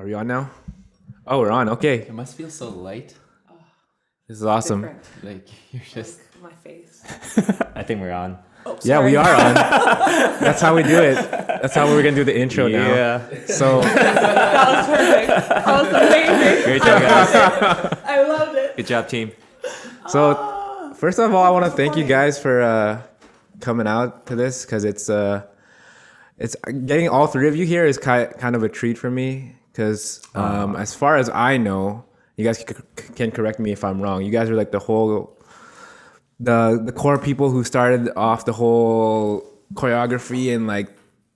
Are we on now? Oh, we're on. Okay. It must feel so light. This is awesome. Different. Like you're just. My face. I think we're on. Oh, Yeah, we sorry. are on. That's how we do it. That's how we're going to do the intro now. So, That was perfect. That was amazing. Great job, guys. I loved it. Good job, team. so first of all, I want to thank you guys for coming out to this because it's getting all three of you here is kind of a treat for me because as far as I know, you guys can correct me if I'm wrong. You guys are like the core people who started off the whole choreography and like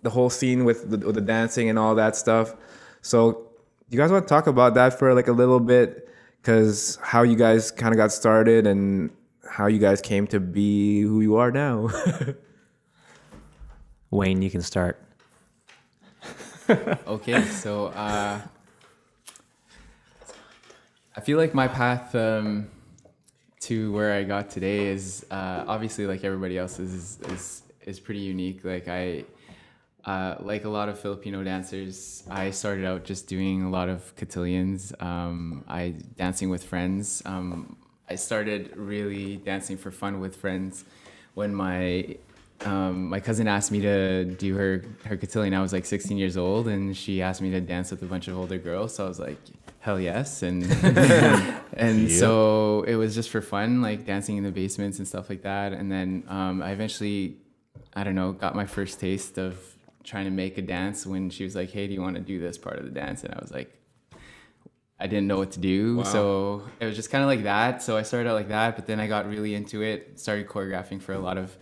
the whole scene with the dancing and all that stuff. So you guys want to talk about that for like a little bit, because how you guys kind of got started and how you guys came to be who you are now. Wayne, you can start. Okay, so I feel like my path to where I got today is obviously like everybody else's is pretty unique. Like I like a lot of Filipino dancers, I started out just doing a lot of cotillions. I dancing with friends. I started really dancing for fun with friends when my cousin asked me to do her cotillion. I was like 16 years old, and she asked me to dance with a bunch of older girls. So I was like, hell yes. And and so it was just for fun, like dancing in the basements and stuff like that. And then I eventually, I don't know, got my first taste of trying to make a dance when she was like, hey, do you want to do this part of the dance? And I was like, I didn't know what to do. Wow. So it was just kind of like that. So I started out like that, but then I got really into it, started choreographing for a lot of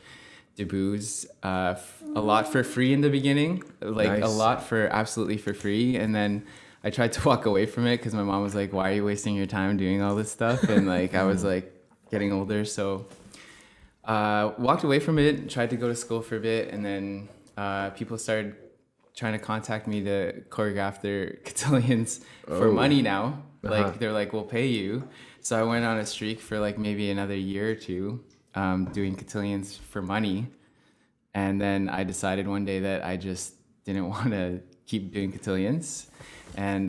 debuts, a lot for free in the beginning, like Nice. a lot for absolutely for free. And then I tried to walk away from it because my mom was like, why are you wasting your time doing all this stuff? And like, I was like getting older. So walked away from it, tried to go to school for a bit. And then people started trying to contact me to choreograph their cotillions for money now. Like they're like, we'll pay you. So I went on a streak for like maybe another year or two, doing cotillions for money. And then I decided one day that I just didn't want to keep doing cotillions. And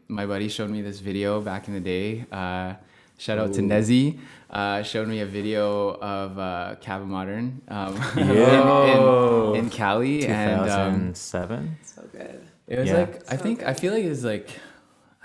my buddy showed me this video back in the day. Shout out to Nezzy. Showed me a video of Cava Modern in Cali. 2007? And So good. it was Yeah. like, I feel like it was like,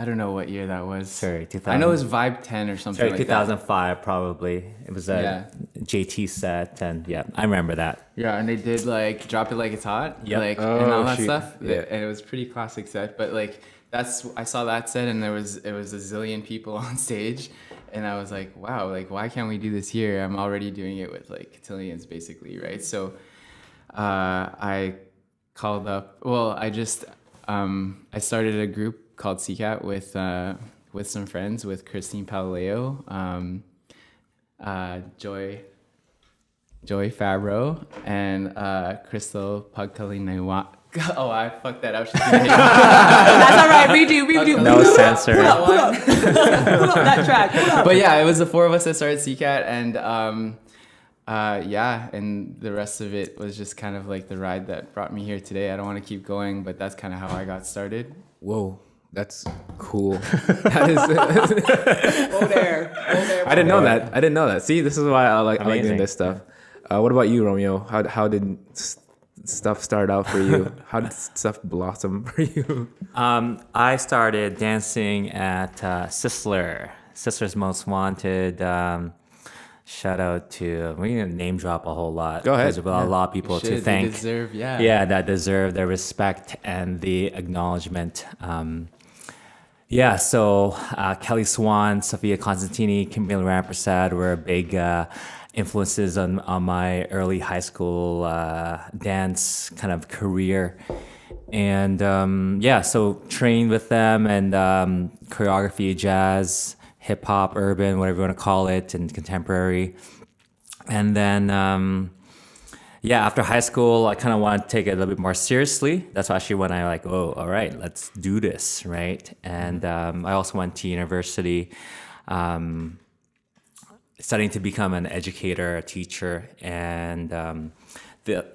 I don't know what year that was. Sorry, 2000. I know it was Vibe 10 or something Sorry, like 2005 probably. It was a JT set, and yeah, I remember that. that. Yeah, and they did like Drop It Like It's Hot, Yep. like Oh, and all that shoot. stuff. Yeah. And it was a pretty classic set, but like I saw that set and it was a zillion people on stage, and I was like, wow, like why can't we do this here? I'm already doing it with like cotillions basically, right? So I called up. Well, I just I started a group called CCAT with some friends, with Christine Palaleo, Joy Fabro, and Crystal Pagkalinaiwa. Oh, I fucked that up. That's all right. Redo. No censor. Pull up that track. Pull up. But yeah, it was the four of us that started CCAT, and yeah, and the rest of it was just kind of like the ride that brought me here today. I don't want to keep going, but that's kind of how I got started. Whoa, that's cool. That is. Go there. I didn't know that. I didn't know that. See, this is why I like doing Amazing. this stuff. What about you, Romeo? How did stuff start out for you? How did stuff blossom for you? I started dancing at Sizzler's Most Wanted. Shout out to, we're going to name drop a whole lot. Go ahead. There's a lot of people to They thank. deserve, yeah. Yeah, that deserve the respect and the acknowledgement. Yeah, so Kelly Swan, Sophia Constantini, Kimberly Rampersad were big influences on my early high school dance kind of career. And yeah, so trained with them, and choreography, jazz, hip hop, urban, whatever you want to call it, and contemporary. And then yeah, after high school, I kind of wanted to take it a little bit more seriously. That's actually when I like, oh, all right, let's do this, right? And I also went to university, studying to become an educator, a teacher. And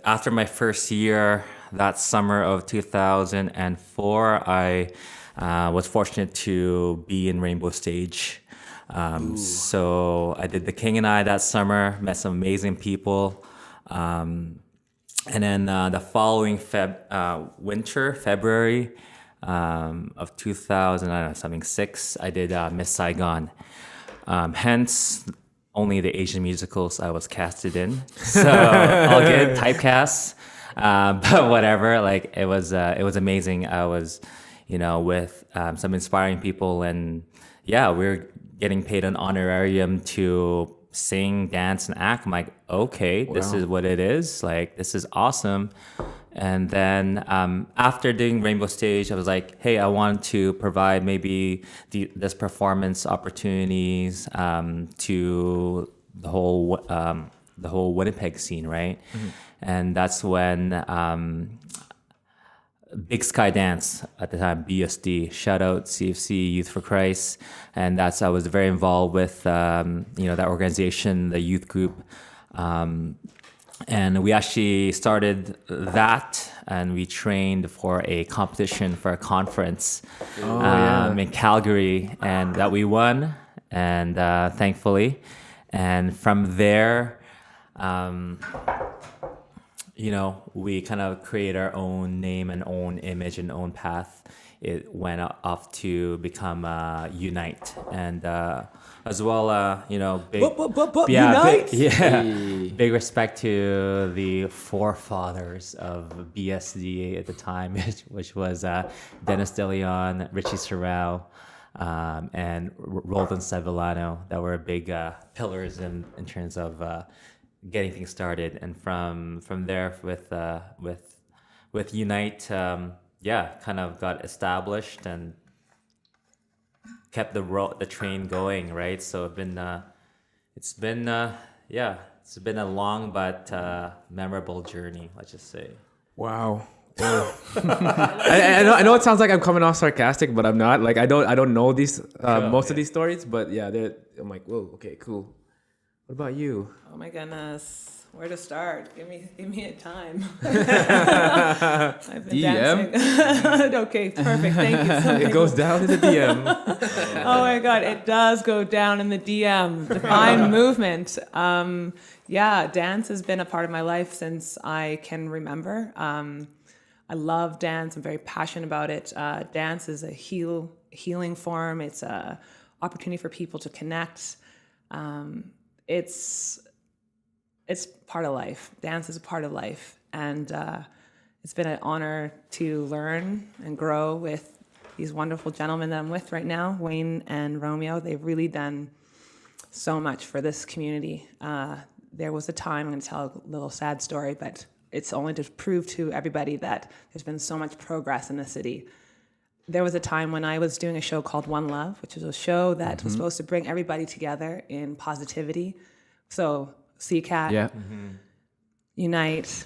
after my first year that summer of 2004, I was fortunate to be in Rainbow Stage. So I did The King and I that summer, met some amazing people. And then the following winter, February of 2006, I did Miss Saigon. Hence, only the Asian musicals I was casted in. So all good, typecast. But whatever, like it was amazing. I was, with some inspiring people, and yeah, we're getting paid an honorarium to sing, dance, and act. I'm like, okay, this is what it is. Like, this is awesome. And then after doing Rainbow Stage, I was like, hey, I want to provide maybe this performance opportunities to the whole Winnipeg scene, right? Mm-hmm. And that's when Big Sky Dance at the time, BSD, shout out CFC Youth for Christ, and I was very involved with that organization, the youth group, and we actually started that, and we trained for a competition for a conference in Calgary, and that we won, and thankfully, and from there. We kind of create our own name and own image and own path. It went off to become Unite, and as well, big, Unite? Big respect to the forefathers of BSD at the time, which was Dennis DeLeon, Richie Sorrell, and Roldan Sevillano, that were big pillars in terms of getting things started. And from there with Unite, kind of got established and kept the train going, right? So it's been a long but memorable journey, let's just say. Wow. I know it sounds like I'm coming off sarcastic, but I'm not. Like I don't know these most of these stories, but yeah, I'm like, whoa, okay, cool. What about you? Oh my goodness. Where to start? Give me a time. I've been dancing. Okay, perfect. Thank you. So it goes down in the DM. Oh my God, it does go down in the DM. Define movement. Dance has been a part of my life since I can remember. I love dance. I'm very passionate about it. Dance is a healing form. It's a opportunity for people to connect. It's part of life. Dance is a part of life, and it's been an honor to learn and grow with these wonderful gentlemen that I'm with right now, Wayne and Romeo. They've really done so much for this community. There was a time, I'm going to tell a little sad story, but it's only to prove to everybody that there's been so much progress in the city. There was a time when I was doing a show called One Love, which is a show that was supposed to bring everybody together in positivity. So CCAT, Unite,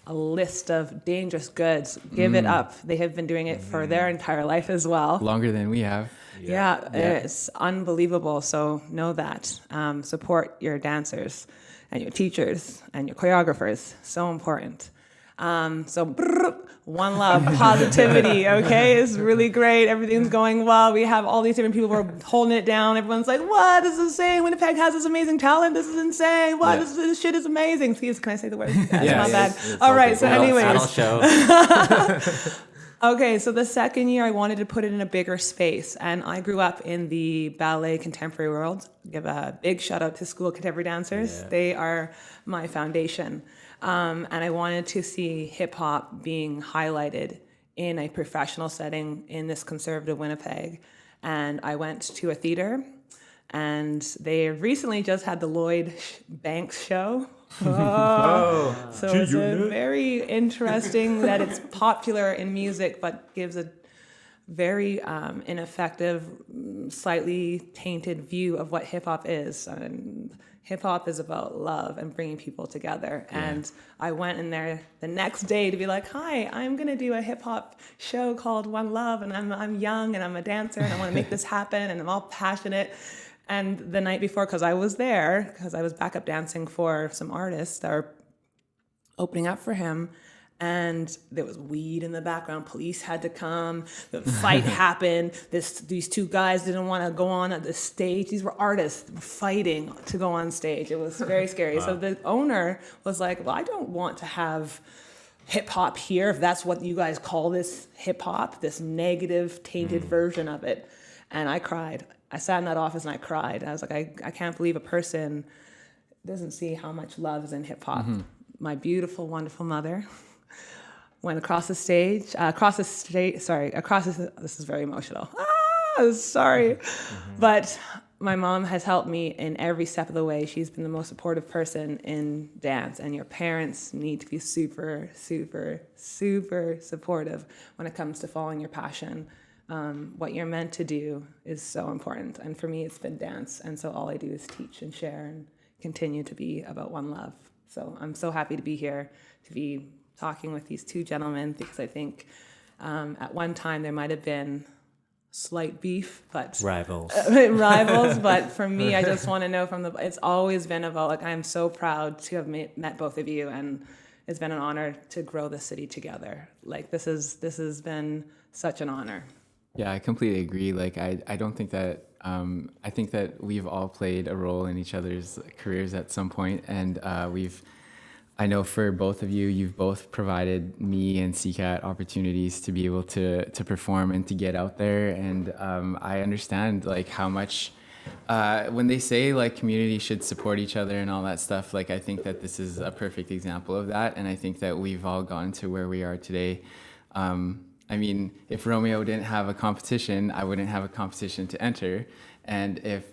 a list of dangerous goods. Give it up. They have been doing it for their entire life as well. Longer than we have. Yeah, it's unbelievable. So know that. Support your dancers and your teachers and your choreographers. So important. One love, positivity, okay, is really great. Everything's going well. We have all these different people who are holding it down. Everyone's like, what? This is insane. Winnipeg has this amazing talent. This is insane. What? Yeah. This shit is amazing. Excuse, can I say the word? That's not bad. All right, so anyways. Okay, so the second year I wanted to put it in a bigger space, and I grew up in the ballet contemporary world. Give a big shout out to School of Contemporary Dancers. Yeah. They are my foundation. And I wanted to see hip hop being highlighted in a professional setting in this conservative Winnipeg. And I went to a theater, and they recently just had the Lloyd Banks show. So it's very interesting that it's popular in music, but gives a very ineffective, slightly tainted view of what hip hop is. And hip hop is about love and bringing people together. Yeah. And I went in there the next day to be like, hi, I'm going to do a hip hop show called One Love, and I'm young and I'm a dancer and I want to make this happen and I'm all passionate. And the night before, because I was there, because I was backup dancing for some artists that were opening up for him, and there was weed in the background. Police had to come. The fight happened. These two guys didn't want to go on at the stage. These were artists fighting to go on stage. It was very scary. Wow. So the owner was like, well, I don't want to have hip hop here, if that's what you guys call this hip hop, this negative, tainted version of it. And I cried. I sat in that office and I cried. I was like, I can't believe a person doesn't see how much love is in hip hop. My beautiful, wonderful mother went across the stage, this is very emotional. Sorry. But my mom has helped me in every step of the way. She's been the most supportive person in dance, and your parents need to be super, super, super supportive when it comes to following your passion. What you're meant to do is so important. And for me, it's been dance. And so all I do is teach and share and continue to be about one love. So I'm so happy to be here, to be talking with these two gentlemen, because I think at one time there might have been slight beef, but rivals. But for me, I just want to know it's always been about, like, I'm so proud to have met both of you, and it's been an honor to grow the city together. Like, this has been such an honor. Yeah, I completely agree. Like, I don't think that, I think that we've all played a role in each other's careers at some point, and I know for both of you, you've both provided me and CCAT opportunities to be able to perform and to get out there. And I understand, like, how much, when they say, like, community should support each other and all that stuff, like, I think that this is a perfect example of that. And I think that we've all gotten to where we are today. I mean, if Romeo didn't have a competition, I wouldn't have a competition to enter. And if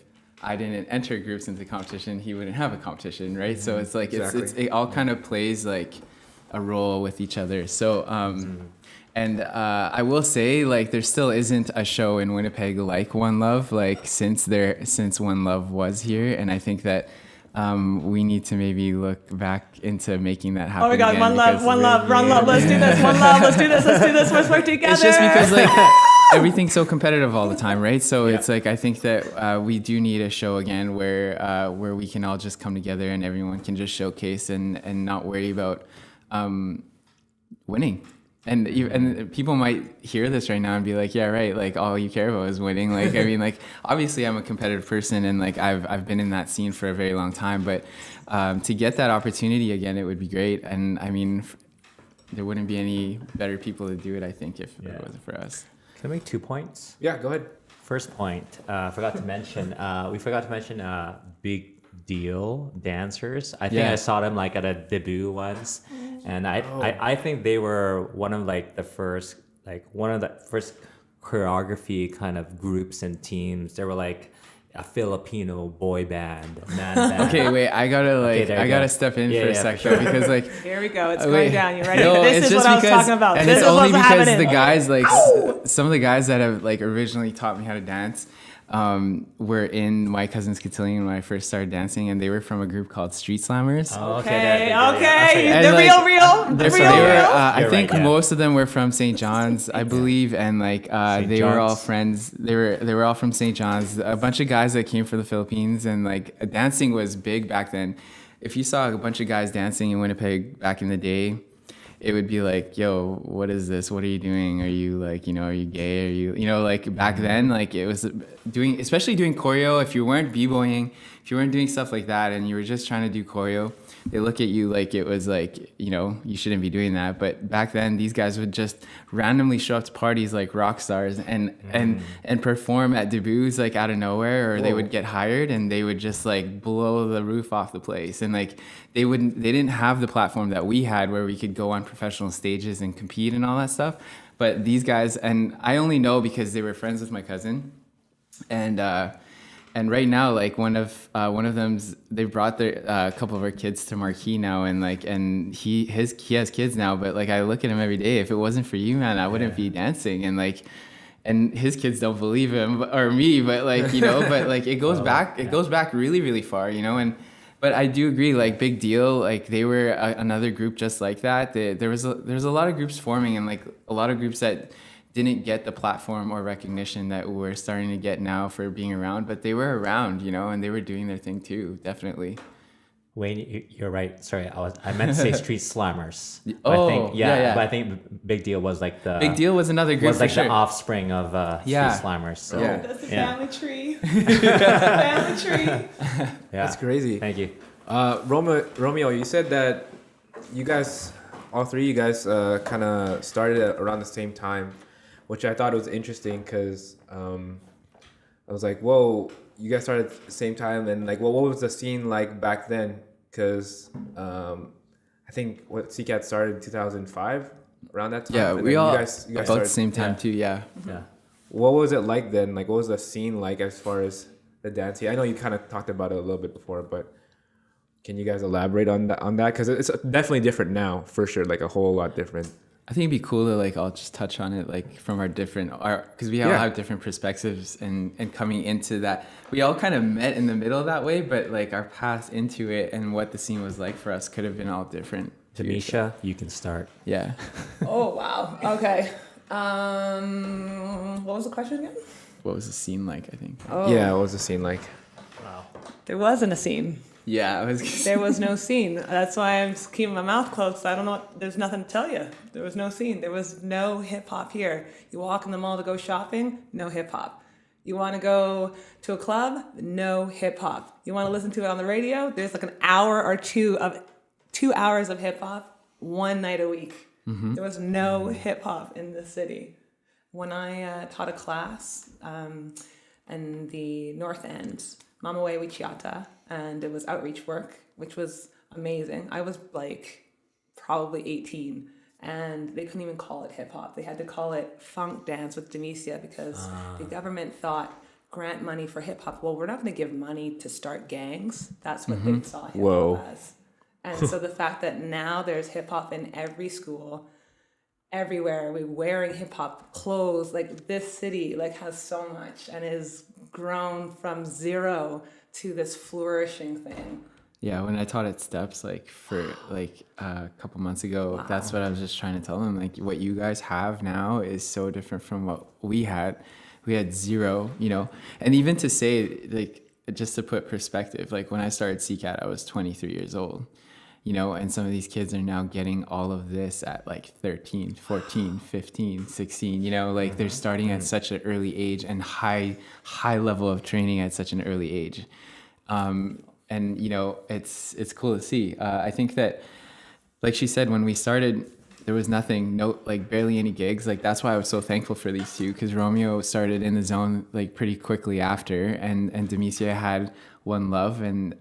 I didn't enter groups into the competition, he wouldn't have a competition, right? Mm-hmm. So it's like, exactly. It all kind of plays like a role with each other. So, and I will say, like, there still isn't a show in Winnipeg like One Love, like, since One Love was here. And I think that we need to maybe look back into making that happen. Oh my God, again, One Love, let's do this, One Love, let's do this, let's work together. It's just because, like, everything's so competitive all the time, right? So it's like, I think that we do need a show again where we can all just come together and everyone can just showcase and not worry about winning. And people might hear this right now and be like, yeah, right, like, all you care about is winning. Like, I mean, like, obviously I'm a competitive person, and, like, I've been in that scene for a very long time, but to get that opportunity again, it would be great. And I mean, there wouldn't be any better people to do it, I think, if it wasn't for us. Can I make 2 points? Yeah, go ahead. First point, we forgot to mention Big Deal dancers. I think I saw them, like, at a debut once, and I think they were one of the first choreography kind of groups and teams. They were like a Filipino boy band, man band. Okay, wait, I gotta step in for a sec, though, because, like, here we go, it's going down. You ready? No, this is what I was talking about. And this it's is only what's because happening. the guys, like, some of the guys that have, like, originally taught me how to dance were in my cousin's cotillion when I first started dancing, and they were from a group called Street Slammers. Okay. And, the like, real. I think most of them were from St. John's, I believe, and, like, they were all friends. They were all from St. John's. A bunch of guys that came from the Philippines, and, like, dancing was big back then. If you saw a bunch of guys dancing in Winnipeg back in the day, it would be like, yo, what is this? What are you doing? Are you, like, are you gay? Are you, like, back then, like, it was especially doing choreo. If you weren't b-boying, if you weren't doing stuff like that, and you were just trying to do choreo, they look at you like it was like, you shouldn't be doing that. But back then, these guys would just randomly show up to parties like rock stars and perform at debuts, like, out of nowhere, or they would get hired and they would just, like, blow the roof off the place. And, like, they didn't have the platform that we had where we could go on professional stages and compete and all that stuff. But these guys, and I only know because they were friends with my cousin, and right now, like, one of them's, they brought a couple of our kids to Marquee now, and, like, and he has kids now, but, like, I look at him every day. If it wasn't for you, man, I wouldn't be dancing. And, like, and his kids don't believe him or me, but, like, but, like, it goes back really, really far, but I do agree, like, Big Deal, like, they were another group just like that. There was a lot of groups forming, and, like, a lot of groups that didn't get the platform or recognition that we're starting to get now for being around, but they were around, and they were doing their thing too, definitely. Wayne, you're right. Sorry, I meant to say street slammers. Oh, I think, yeah. But I think Big Deal was like the Big Deal was another group was like for sure. the offspring of street slammers. So Yeah. That's the yeah. family tree. Family tree. Yeah. That's crazy. Thank you. Romeo, you said that you guys, all three of you guys, kind of started at around the same time, which I thought was interesting because I was like, whoa, you guys started at the same time, and like, well, what was the scene like back then? Because I think CCAT started in 2005, around that time. Yeah, and we then all you guys about started, the same time too. Yeah. Yeah. What was it like then? Like, what was the scene like as far as the dancing? I know you kind of talked about it a little bit before, but can you guys elaborate on that? Because it's definitely different now, for sure. Like a whole lot different. I think it'd be cool to like I'll just touch on it like from our different because we all have different perspectives and coming into that we all kind of met in the middle that way, but like our path into it and what the scene was like for us could have been all different. Dammecia, you can start. Yeah. Oh wow. Okay. What was the question again? What was the scene like? I think. Oh, Yeah, what was the scene like? Wow. there wasn't a scene. Yeah, I was. There was no scene. That's why I'm just keeping my mouth closed. I don't know. There's nothing to tell you. There was no scene. There was no hip hop here. You walk in the mall to go shopping, no hip hop. You want to go to a club, no hip hop. You want to listen to it on the radio, there's like an hour or 2 hours of hip hop one night a week. Mm-hmm. There was no hip hop in the city. When I taught a class in the North End, Mamawe Wichiata, and it was outreach work, which was amazing. I was like probably 18, and they couldn't even call it hip hop. They had to call it funk dance with Dammecia because the government thought grant money for hip hop. Well, we're not going to give money to start gangs. That's what they saw hip hop as. And so the fact that now there's hip hop in every school, everywhere, we're wearing hip hop clothes, like this city like has so much and is grown from zero to this flourishing thing. Yeah, when I taught at Steps, like for like a couple months ago, that's what I was just trying to tell them. Like what you guys have now is so different from what we had. We had zero, you know, and even to say like just to put perspective, like when I started CCAT, I was 23 years old, you know, and some of these kids are now getting all of this at like 13, 14, 15, 16, you know, like they're starting at such an early age and high level of training at such an early age. And, you know, it's cool to see. I think that, like she said, when we started, there was nothing, like barely any gigs. Like that's why I was so thankful for these two, because Romeo started in the zone like pretty quickly after, and Dammecia had One Love, and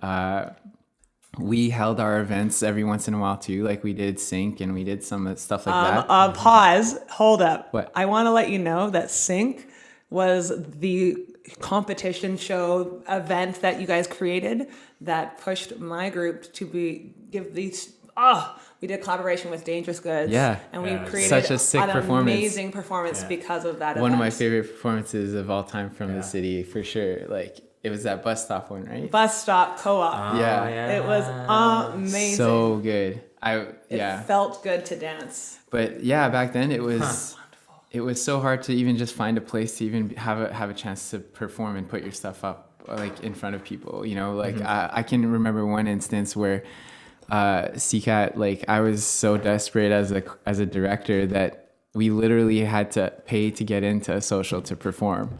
we held our events every once in a while too. Like we did Sync and we did some stuff like that. Pause. Hold up. What? I want to let you know that Sync was the competition show event that you guys created that pushed my group to give these. We did collaboration with Dangerous Goods. Yeah. And we created Such a sick an performance. amazing performance because of that One event. of my favorite performances of all time from the city, for sure. Like it was that bus stop one, right? Bus stop co-op. Yeah. It was amazing. So good. It felt good to dance. But yeah, back then it was it was so hard to even just find a place to even have a chance to perform and put your stuff up like in front of people, you know, like I can remember one instance where CCAT, like I was so desperate as a director that we literally had to pay to get into a social to perform.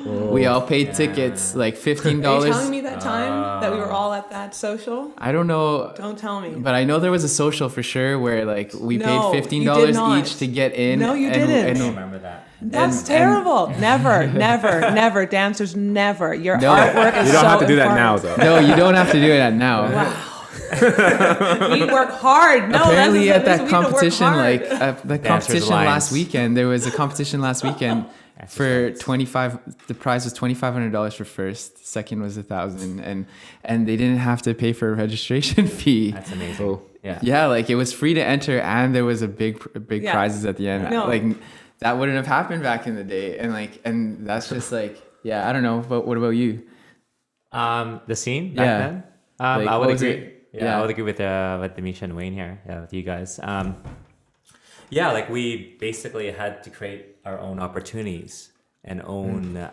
We all paid tickets, like $15. Are you telling me that time that we were all at that social? I don't know. Don't tell me. But I know there was a social for sure where like we No, paid you did not. $15 each to get in. No, you didn't. I don't remember that. That's terrible. Never. Dancers, never. Your No. artwork is You don't so have to do that now, important. though. No, you don't have to do it now. Wow. We work hard. No, Apparently that's at that we need to work competition, hard. like the Dancers competition Alliance. last weekend, there was a competition last weekend for 25. The prize was $2,500 for first. Second was $1,000, and they didn't have to pay for a registration fee. That's amazing. Yeah. Yeah, like it was free to enter, and there was a big Yeah. prizes at the end. No. Like that wouldn't have happened back in the day, and that's just like I don't know. But what about you? The scene back Yeah. then. Like, I what would was agree. it? Yeah, I would agree with Dammecia and Wayne here. Yeah, with you guys. Yeah, like we basically had to create our own opportunities and own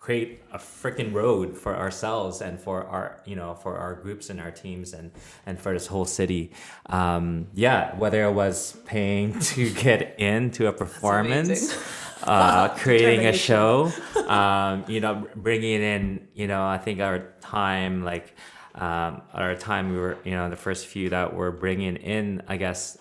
create a freaking road for ourselves and for our groups and our teams and for this whole city. Whether it was paying to get into a performance, creating a show, bringing in, I think our time, we were, the first few that were bringing in, I guess,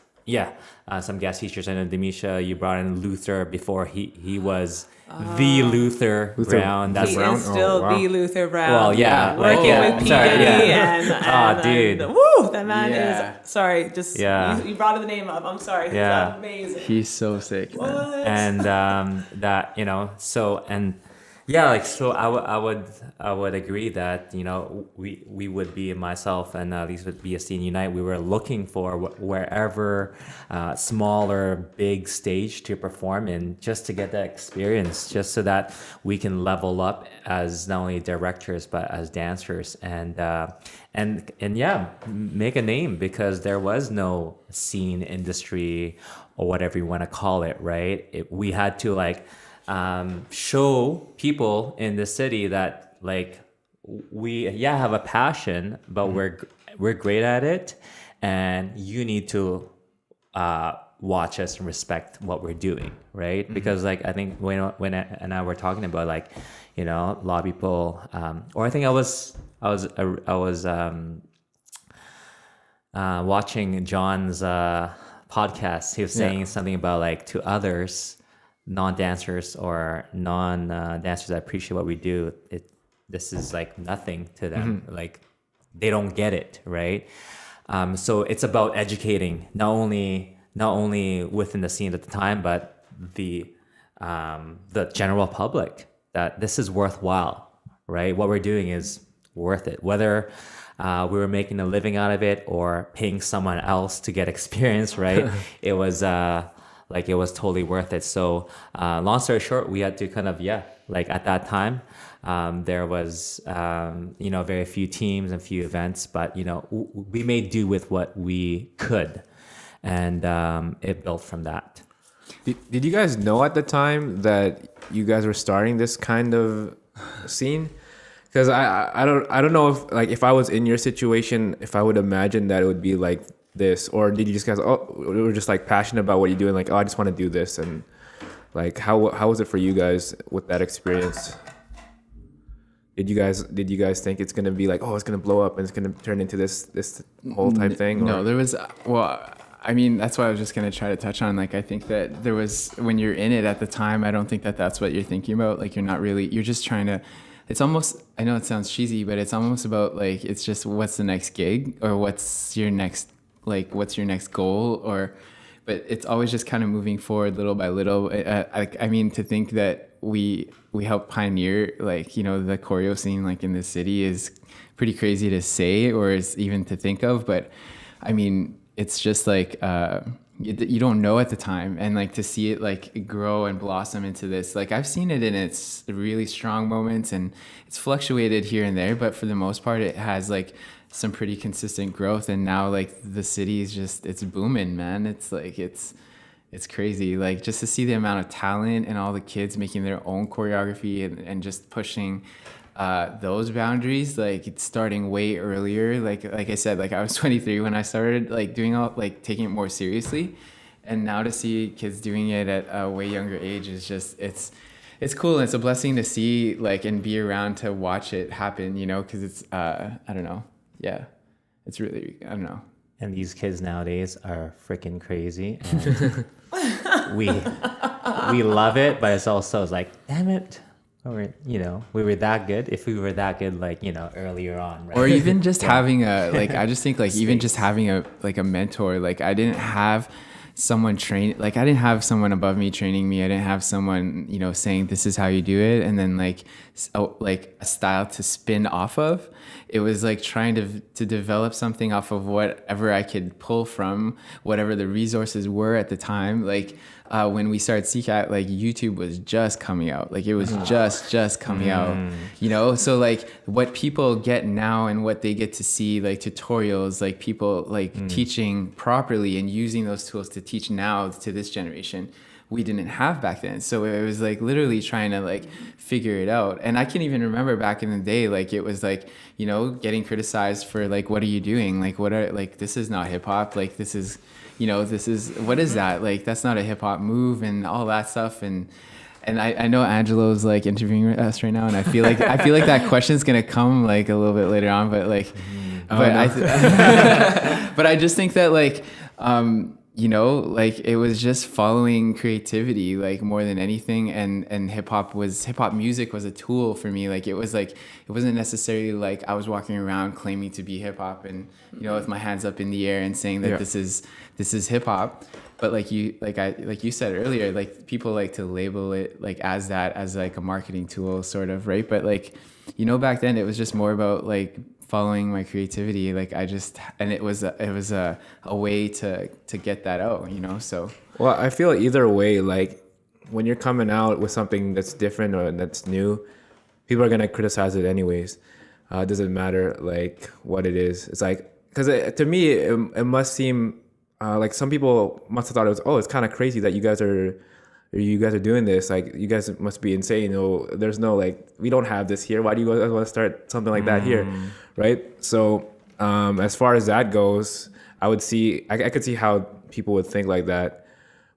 some guest teachers. I know Dammecia, you brought in Luther before. He was the Luther Brown. He is still the Luther Brown. Well, working with P. Diddy and dude. Woo, that man is, sorry, you brought the name up. I'm sorry. He's amazing. He's so sick, man. What? And I would agree that we would be, myself and at least with BSD Unite, we were looking for wherever small or big stage to perform in, just to get that experience, just so that we can level up as not only directors but as dancers and make a name, because there was no scene industry or whatever you want to call it, right? We had to show people in the city that we have a passion, but we're great at it, and you need to watch us and respect what we're doing, right? Because I think when and I were talking about a lot of people, or I think I was watching John's podcast. He was saying something about to others, non-dancers or non-dancers that appreciate what we do, this is nothing to them. They don't get it, right? So it's about educating not only within the scene at the time, but the general public, that this is worthwhile, right? What we're doing is worth it, whether we were making a living out of it or paying someone else to get experience, right? It was it was totally worth it. So long story short, we had to kind of, at that time, there was, very few teams and few events, but, we made do with what we could. And it built from that. Did you guys know at the time that you guys were starting this kind of scene? Because I don't know if I was in your situation, if I would imagine that it would be like this, or did you just guys were just passionate about what you're doing, I just want to do this, and how was it for you guys with that experience? Did you guys think it's gonna be it's gonna blow up and it's gonna turn into this whole type thing? No, there was that's why I was just gonna try to touch on I think that there was, when you're in it at the time, I don't think that that's what you're thinking about. You're not really, you're just trying to, it's almost, I know it sounds cheesy, but it's almost about it's just what's the next gig, or what's your next goal, but it's always just kind of moving forward little by little. To think that we helped pioneer the choreo scene in the city is pretty crazy to say, or is even to think of, but it's just you don't know at the time, and to see it grow and blossom into this, I've seen it in its really strong moments, and it's fluctuated here and there, but for the most part it has some pretty consistent growth, and now the city is just, it's booming, man. It's it's crazy, just to see the amount of talent and all the kids making their own choreography and just pushing those boundaries, it's starting way earlier. Like I said, I was 23 when I started doing all taking it more seriously, and now to see kids doing it at a way younger age is just, it's cool, and it's a blessing to see and be around to watch it happen, because it's I don't know. Yeah, it's really, I don't know. And these kids nowadays are freaking crazy, and we love it, but it's also damn it, we were that good. If we were that good, earlier on, right? Or even just having a I just think even just having a mentor. I didn't have someone I didn't have someone above me training me. I didn't have someone saying this is how you do it, and then a style to spin off of. It was trying to develop something off of whatever I could pull from, whatever the resources were at the time. When we started CCAT, YouTube was just coming out. It was just coming out, So what people get now and what they get to see, tutorials, people teaching properly and using those tools to teach now to this generation we didn't have back then. So it was like literally trying to like figure it out. And I can even remember back in the day, like it was like, you know, getting criticized for like, what are you doing? Like, this is not hip hop. Like, this is, you know, what is that? Like, that's not a hip hop move and all that stuff. And I know Angelo's like interviewing us right now, and I feel like that question's gonna come like a little bit later on, but like, but I just think that like, you know, like it was just following creativity like more than anything, and hip hop music was a tool for me. Like it wasn't necessarily like I was walking around claiming to be hip hop and, you know, with my hands up in the air and saying that this is hip hop. But like you said earlier, like people like to label it like as like a marketing tool sort of, right? But like, you know, back then it was just more about like following my creativity. Like it was a way to get that out, you know? So, well, I feel either way, like when you're coming out with something that's different or that's new, people are going to criticize it anyways. It doesn't matter like what it is. It's like, cause to me, it must seem, like some people must have thought it's kind of crazy that you guys are doing this. Like you guys must be insane. There's no like, we don't have this here. Why do you guys want to start something like that here? Right. So as far as that goes, I could see how people would think like that.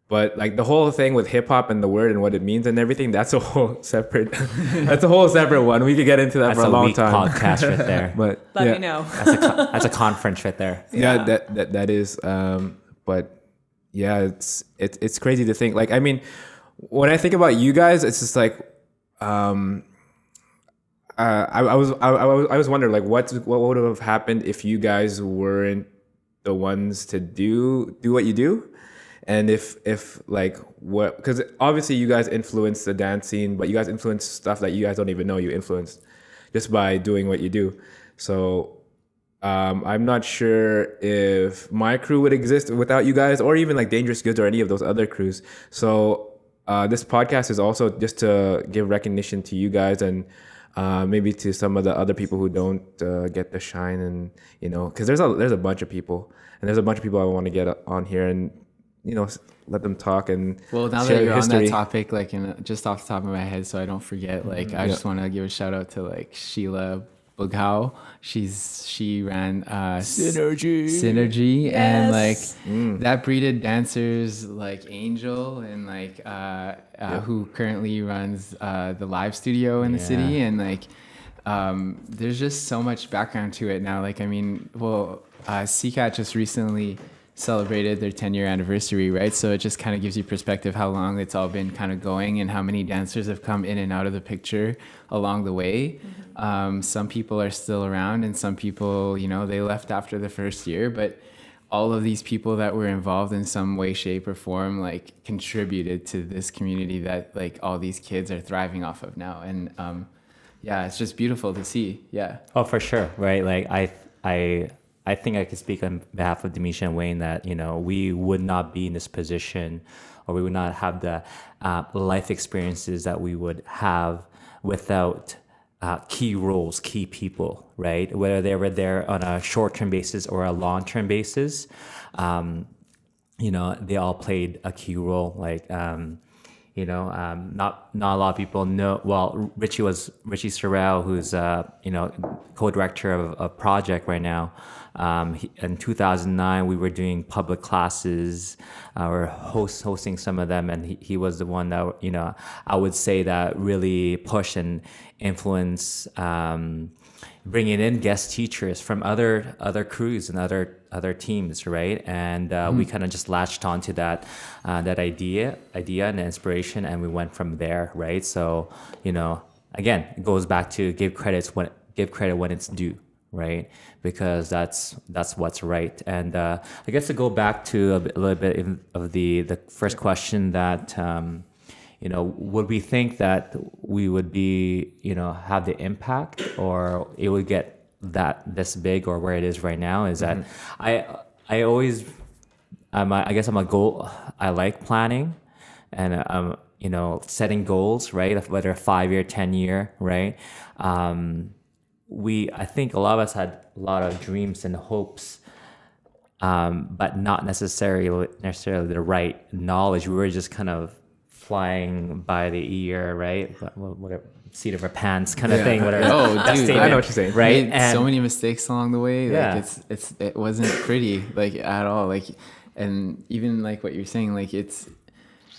But like the whole thing with hip hop and the word and what it means and everything, that's a whole separate one. We could get into that for a long time. Podcast right there. But Let me know. That's a conference right there. Yeah, that is. But yeah, it's crazy to think. Like, I mean, when I think about you guys, it's just like, I was wondering like what would have happened if you guys weren't the ones to do what you do. And if like what, because obviously you guys influence the dance scene, but you guys influence stuff that you guys don't even know you influenced just by doing what you do. So I'm not sure if my crew would exist without you guys, or even like Dangerous Goods or any of those other crews. So this podcast is also just to give recognition to you guys and maybe to some of the other people who don't get the shine, and you know, because there's a bunch of people, and there's a bunch of people I want to get on here and, you know, let them talk and well, now that you're history on that topic, like just off the top of my head, so I don't forget, like I just want to give a shout out to like Sheila Bughao. She ran Synergy, yes. And like that breeded dancers like Angel and like who currently runs the live studio in the city, and like there's just so much background to it now. Like I mean, well, CCAT just recently celebrated their 10-year anniversary, right? So it just kind of gives you perspective how long it's all been kind of going and how many dancers have come in and out of the picture along the way. Some people are still around, and some people, you know, they left after the first year, but all of these people that were involved in some way, shape, or form like contributed to this community that like all these kids are thriving off of now. And yeah, it's just beautiful to see. Yeah. Oh, for sure. Right. Like I think I could speak on behalf of Dammecia and Wayne that, you know, we would not be in this position, or we would not have the life experiences that we would have without key roles, key people, right? Whether they were there on a short-term basis or a long-term basis, you know, they all played a key role. Like, you know, not a lot of people know. Well, Richie Sorrell, who's you know, co-director of a project right now. In 2009, we were doing public classes. We're hosting some of them, and he was the one that, you know, I would say that really pushed and influenced, bringing in guest teachers from other crews and other teams, right? And we kind of just latched onto that idea and inspiration, and we went from there, right? So, you know, again, it goes back to give credit when it's due, right? Because that's what's right. And I guess to go back to a little bit of the first question, that you know, would we think that we would be, you know, have the impact, or it would get this big, or where it is right now? Is that I always, I guess I'm a goal. I like planning, and you know, setting goals, right? Whether 5-year, 10-year, right? I think a lot of us had a lot of dreams and hopes, but not necessarily the right knowledge. We were just kind of flying by the ear, right? Whatever, seat of our pants kind of thing, whatever. Oh, that dude, statement, I know what you're saying. right? Made so many mistakes along the way. Yeah. Like it wasn't pretty, like, at all. Like, and even like what you're saying, like, it's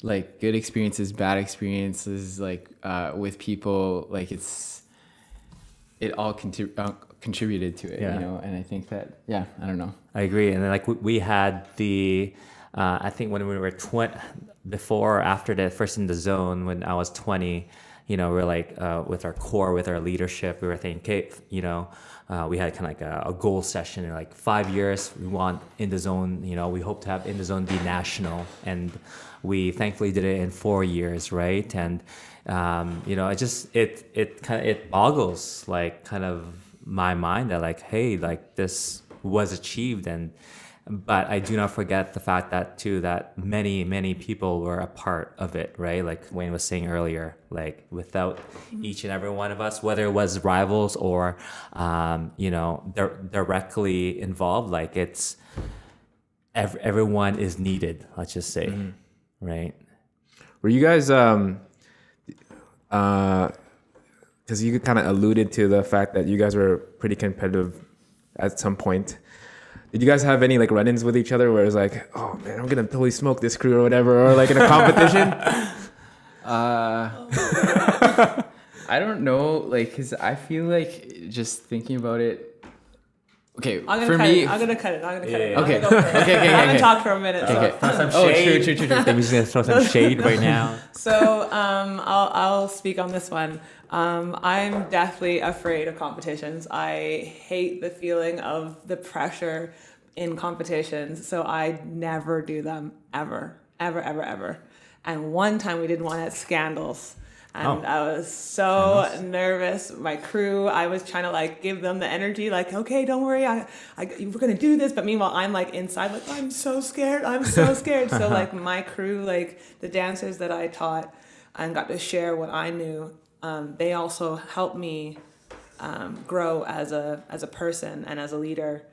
like good experiences, bad experiences, like with people, like it all contributed to it, Yeah. you know. And I think that, yeah, I don't know. I agree. And then like we had the, I think when we were before or after the first in the zone, when I was 20, you know, we're like with our core, with our leadership, we were thinking, okay, you know, we had kind of like a goal session in like 5 years. We want in the zone, you know, we hope to have in the zone be national, and we thankfully did it in 4 years, right? And you know, it boggles like kind of my mind that like, hey, like this was achieved, but I do not forget the fact that too, that many people were a part of it, right? Like Wayne was saying earlier, like without each and every one of us, whether it was rivals or, you know, directly involved, like it's, everyone is needed, let's just say, right? Were you guys, because you kind of alluded to the fact that you guys were pretty competitive at some point. Did you guys have any like run-ins with each other where it was like, oh man, I'm gonna totally smoke this crew or whatever, or like in a competition? I don't know, like, cause I feel like just thinking about it. Okay, I'm gonna for cut me, it. I'm gonna cut it. Okay. I'm gonna go for it. Okay. I haven't talked for a minute. So. Okay. Throw some Oh, shade. true. We're just gonna throw some shade right now. So I'll speak on this one. I'm deathly afraid of competitions. I hate the feeling of the pressure in competitions. So I never do them ever. And one time we did one at Scandals. And I was so nervous. My crew, I was trying to like give them the energy, like, okay, don't worry, we're gonna do this. But meanwhile, I'm like inside, like, I'm so scared. So like my crew, like the dancers that I taught and got to share what I knew, they also helped me grow as a person and as a leader.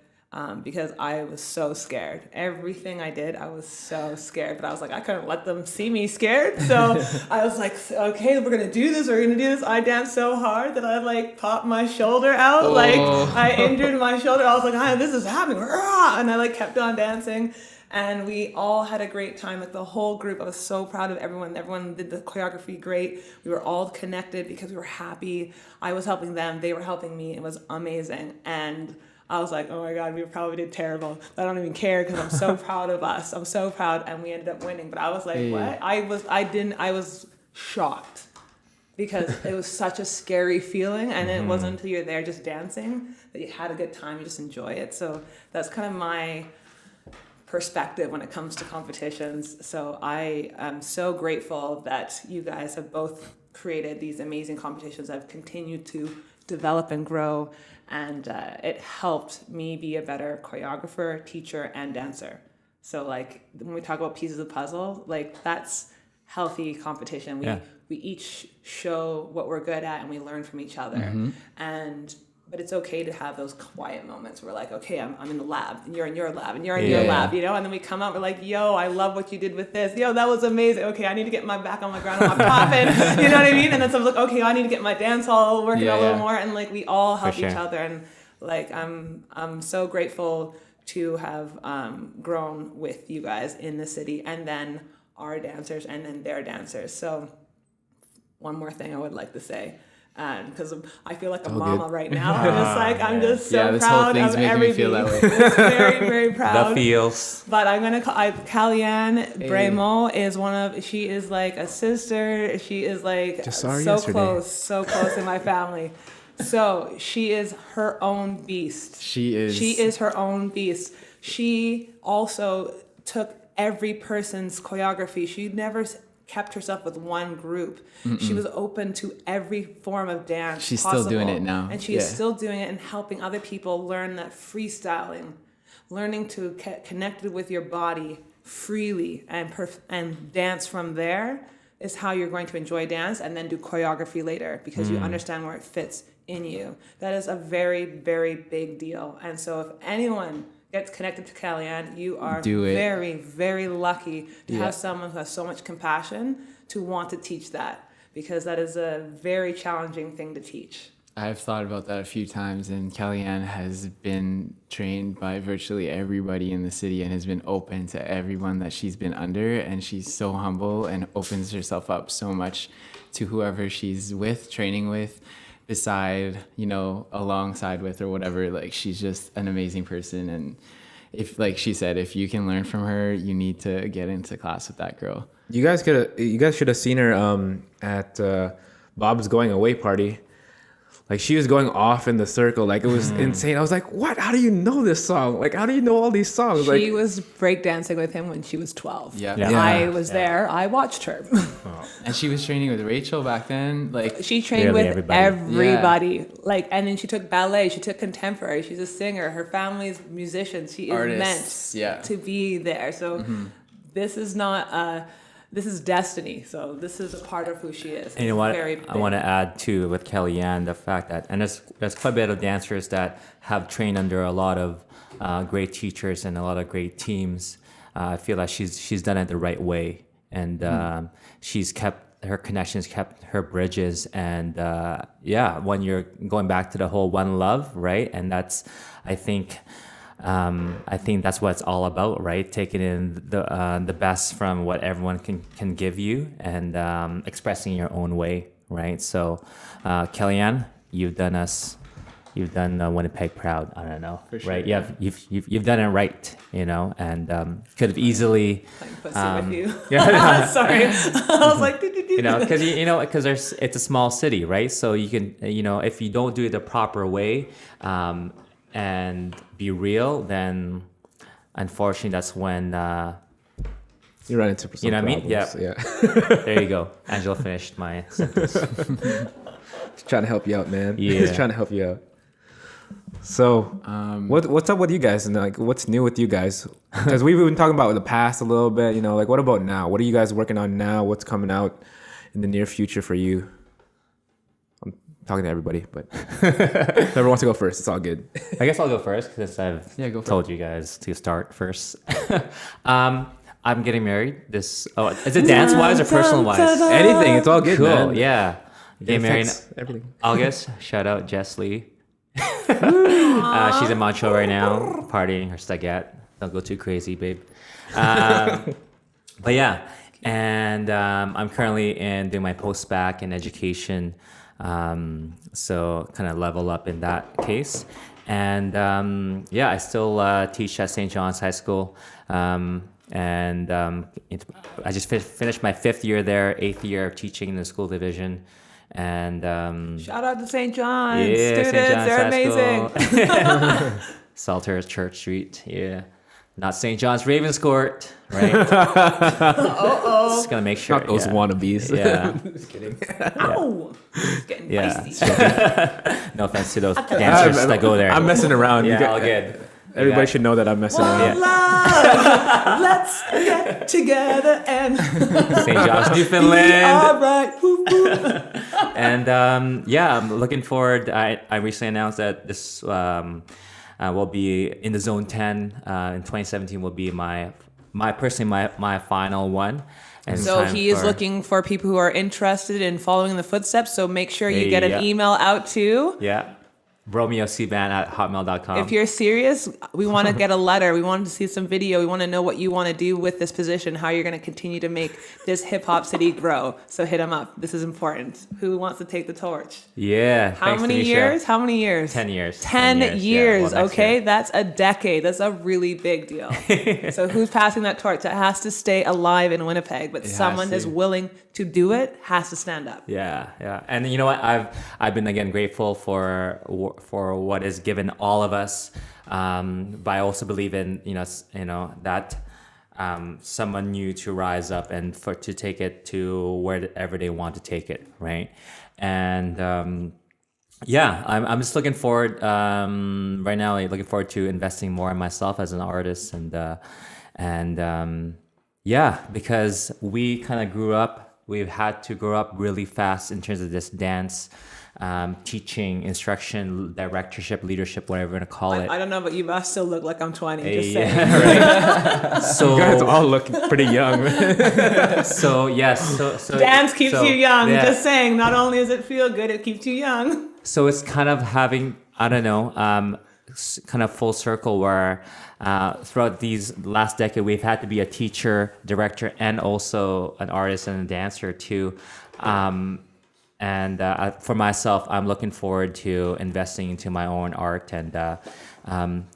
Because I was so scared. Everything I did, I was so scared. But I was like, I couldn't let them see me scared. So I was like, okay, we're gonna do this. I danced so hard that I like popped my shoulder out. Oh. Like I injured my shoulder. I was like, hi, this is happening. And I like kept on dancing. And we all had a great time, like the whole group. I was so proud of everyone. Everyone did the choreography great. We were all connected because we were happy. I was helping them. They were helping me. It was amazing. And I was like, oh my God, we probably did terrible. But I don't even care because I'm so proud of us. I'm so proud, and we ended up winning. But I was like, what? I was shocked because it was such a scary feeling, and it wasn't until you're there just dancing that you had a good time, you just enjoy it. So that's kind of my perspective when it comes to competitions. So I am so grateful that you guys have both created these amazing competitions that have continued to develop and grow. And it helped me be a better choreographer, teacher, and dancer. So like when we talk about pieces of puzzle, like that's healthy competition. We each show what we're good at and we learn from each other. But it's okay to have those quiet moments where like, okay, I'm in the lab and you're in your lab and you're in your lab, you know? And then we come out, we're like, yo, I love what you did with this. Yo, that was amazing. Okay, I need to get my back on my ground. I'm popping. You know what I mean? And then someone's like, okay, I need to get my dance hall working a little more. And like, we all help each other. And like, I'm so grateful to have grown with you guys in the city, and then our dancers and then their dancers. So one more thing I would like to say. Because I feel like a mama right now. I'm just so proud of everything. It's very, very proud. The feels. But I'm gonna call Kalyan Bremo is she is like a sister. She is like so close in my family. So she is her own beast. She is her own beast. She also took every person's choreography. She never kept herself with one group. She was open to every form of dance. She's possible. still doing it now. And she is still doing it and helping other people learn that freestyling, learning to connect with your body freely and dance from there is how you're going to enjoy dance, and then do choreography later because you understand where it fits in you. That is a very, very big deal. And so if anyone gets connected to Kalyan, you are very, very lucky to have someone who has so much compassion to want to teach that, because that is a very challenging thing to teach. I've thought about that a few times, and Kellyanne has been trained by virtually everybody in the city and has been open to everyone that she's been under, and she's so humble and opens herself up so much to whoever she's with, training with, beside, alongside with, or whatever. Like, she's just an amazing person, and if, like she said, if you can learn from her, you need to get into class with that girl. You guys should have seen her at Bob's going away party. Like, she was going off in the circle. Like, it was insane. I was like, what? How do you know this song? Like, how do you know all these songs? She was breakdancing with him when she was 12. Yeah. I was there. I watched her. And she was training with Rachel back then. Like, she trained Really, with everybody. everybody. Like, and then she took ballet. She took contemporary. She's a singer. Her family's musicians. She is Artists, meant to be there. So this is not... this is destiny. So this is a part of who she is. And you know what? Very I want to add too with Kellyanne the fact that, and there's quite a bit of dancers that have trained under a lot of great teachers and a lot of great teams. I feel like she's done it the right way, and she's kept her connections, kept her bridges, and when you're going back to the whole one love, right? And that's, I think that's what it's all about, right? Taking in the best from what everyone can give you, and expressing your own way, right? So, Kellyanne, you've done Winnipeg proud. I don't know, For sure, right? yeah. You've done it right, and could have easily, playing pussy with you. yeah, Sorry. I was like, because it's a small city, right? So you can, if you don't do it the proper way, and be real, then unfortunately that's when you run into some you know what I mean? problems. Yeah. There you go. Angela finished my sentence. Just trying to help you out, man. Yeah. Just trying to help you out. So, what's up with you guys, and like, what's new with you guys? Because we've been talking about the past a little bit. Like, what about now? What are you guys working on now? What's coming out in the near future for you? I'm talking to everybody, but whoever wants to go first, it's all good. I guess I'll go first because I've go for told you guys to start first. I'm getting married. Is it dance wise or personal wise? Anything, it's all good, Cool. man. Yeah. Getting married in Everything. August. Shout out Jess Lee. She's in Montreal right now, partying her stagette. Don't go too crazy, babe. But yeah, and I'm currently doing my post-bac in education, so kind of level up in that case. And I still teach at St. John's High School. I just finished my 5th year there, 8th year of teaching in the school division. And shout out to St. John's. yeah, Students, St. John's they're High amazing. School. Salter Church Street, yeah. Not St. John's Ravens Court, right? Just gonna make sure. Not those wannabes. Yeah. Just kidding. Ow! It's getting Yeah. feisty. No offense to those dancers that go there. I'm messing around. Yeah, all good. Everybody should know that I'm messing around. Love, let's get together and St. John's, be Newfoundland. all right. Woo, woo. And I'm looking forward. I recently announced that this will be in the Zone 10 in 2017. Will be my final one. And So time he is for- looking for people who are interested in following in the footsteps. So make sure you Hey, get an yeah. email out to. Yeah. Romeo Suban at hotmail.com. If you're serious, we want to get a letter. We want to see some video. We want to know what you want to do with this position, how you're going to continue to make this hip hop city grow. So hit him up. This is important. Who wants to take the torch? Yeah. How thanks, many Tanisha. years? How many years? 10 years. 10 Yeah, years, well, next okay? year. That's a decade. That's a really big deal. So who's passing that torch? It has to stay alive in Winnipeg, but has someone to. that's willing to do it has to stand up. Yeah. And you know what? I've been again grateful for what is given all of us. But I also believe in that someone new to rise up and to take it to wherever they want to take it, right? And I'm just looking forward right now. Looking forward to investing more in myself as an artist, because we kind of grew up we've had to grow up really fast in terms of this dance, teaching, instruction, directorship, leadership, whatever you want to call it. I don't know, but you must still look like I'm 20. Just Yeah, saying. right. So You guys all look pretty young. so yes, so Dance keeps you young. yeah. Just saying. Not only does it feel good, it keeps you young. So it's kind of having, I don't know, kind of full circle where throughout these last decade, we've had to be a teacher, director, and also an artist and a dancer too. And for myself, I'm looking forward to investing into my own art and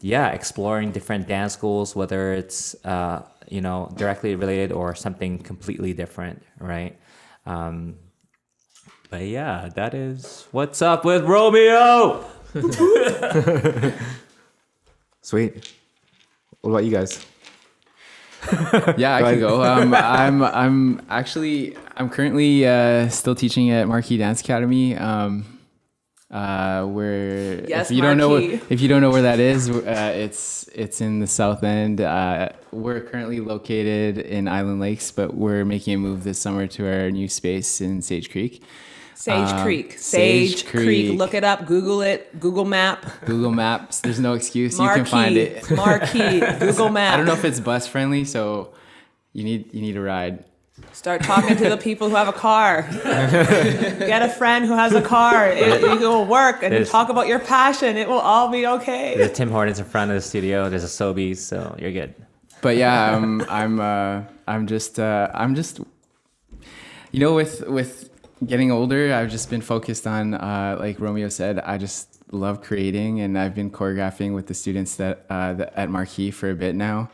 exploring different dance schools, whether it's directly related or something completely different, right? But yeah, that is what's up with Romeo. Sweet. What about you guys? Yeah, I can go. I'm currently still teaching at Marquee Dance Academy. Where Yes, if you don't know where that is, it's in the South End. We're currently located in Island Lakes, but we're making a move this summer to our new space in Sage Creek. Sage Creek. Sage Creek. Look it up. Google it. Google Map. Google Maps. There's no excuse. Marquee. You can find it. Marquee. Google Map. I don't know if it's bus friendly, so you need a ride. Start talking to the people who have a car. Get a friend who has a car. You will work and talk about your passion. It will all be okay. There's a Tim Hortons in front of the studio. There's a Sobeys, so you're good. But yeah, I'm just with getting older, I've just been focused on like Romeo said, I just love creating, and I've been choreographing with the students that at Marquee for a bit now.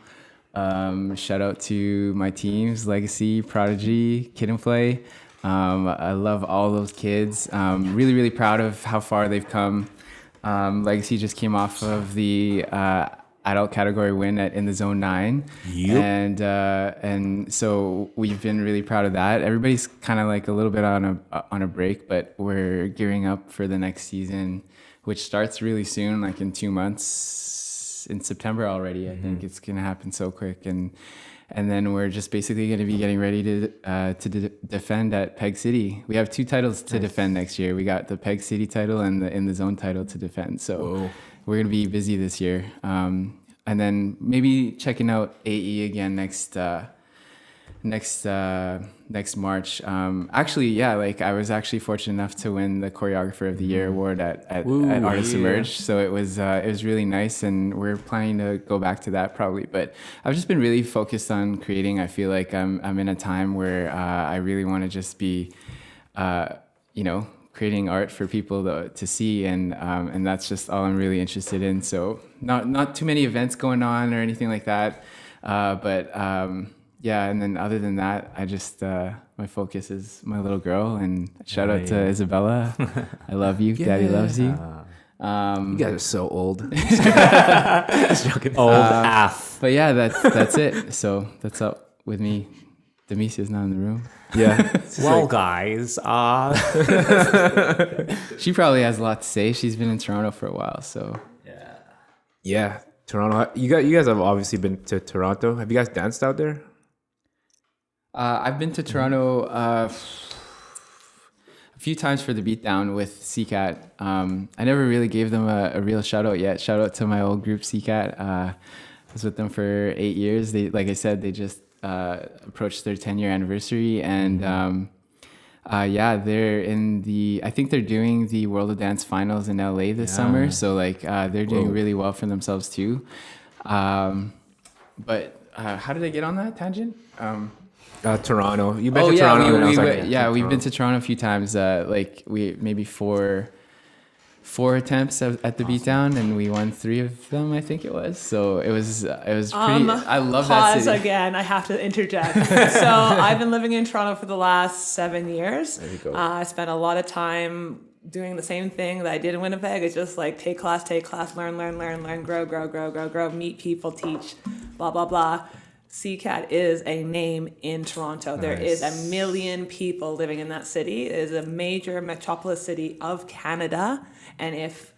Shout out to my teams, Legacy, Prodigy, Kid and Play. I love all those kids. Really, really proud of how far they've come. Legacy just came off of the adult category win in the Zone 9. Yep. And so we've been really proud of that. Everybody's kind of like a little bit on a break, but we're gearing up for the next season, which starts really soon, like in 2 months. In September already. I think it's gonna happen so quick, and then we're just basically gonna be getting ready to defend at Peg City. We have 2 titles to defend next year. We got the Peg City title and the In the Zone title to defend. So we're gonna be busy this year, and then maybe checking out AE again next March. Actually, yeah, like I was actually fortunate enough to win the Choreographer of the Year award at Artists Emerge. So it was really nice, and we're planning to go back to that probably. But I've just been really focused on creating. I feel like I'm in a time where I really want to just be, creating art for people to see, and that's just all I'm really interested in. So not too many events going on or anything like that, but. Yeah, and then other than that, I just my focus is my little girl, and shout out to Isabella. I love you. Daddy loves you. You guys are so old. Just joking. Old AF. But yeah, that's it. So that's up with me. Dammecia's not in the room. Yeah. Well, guys, she probably has a lot to say. She's been in Toronto for a while, so Yeah. Toronto. You guys have obviously been to Toronto. Have you guys danced out there? I've been to Toronto a few times for the Beatdown with CCAT. I never really gave them a real shout out yet. Shout out to my old group CCAT. I was with them for 8 years. They, like I said, they just approached their 10-year anniversary, and they're in I think they're doing the World of Dance Finals in LA this summer. So like they're doing really well for themselves too. But how did I get on that tangent? Toronto. You've been to Toronto. We've been to Toronto a few times. Like we maybe four attempts at the Beatdown, and we won 3 of them, I think it was. So it was pretty. I love that city. Pause again. I have to interject. So I've been living in Toronto for the last 7 years. There you go. I spent a lot of time doing the same thing that I did in Winnipeg. It's just like take class, learn, grow, meet people, teach, blah, blah, blah. CCAT is a name in Toronto. Nice. There is 1 million people living in that city. It is a major metropolis city of Canada. And if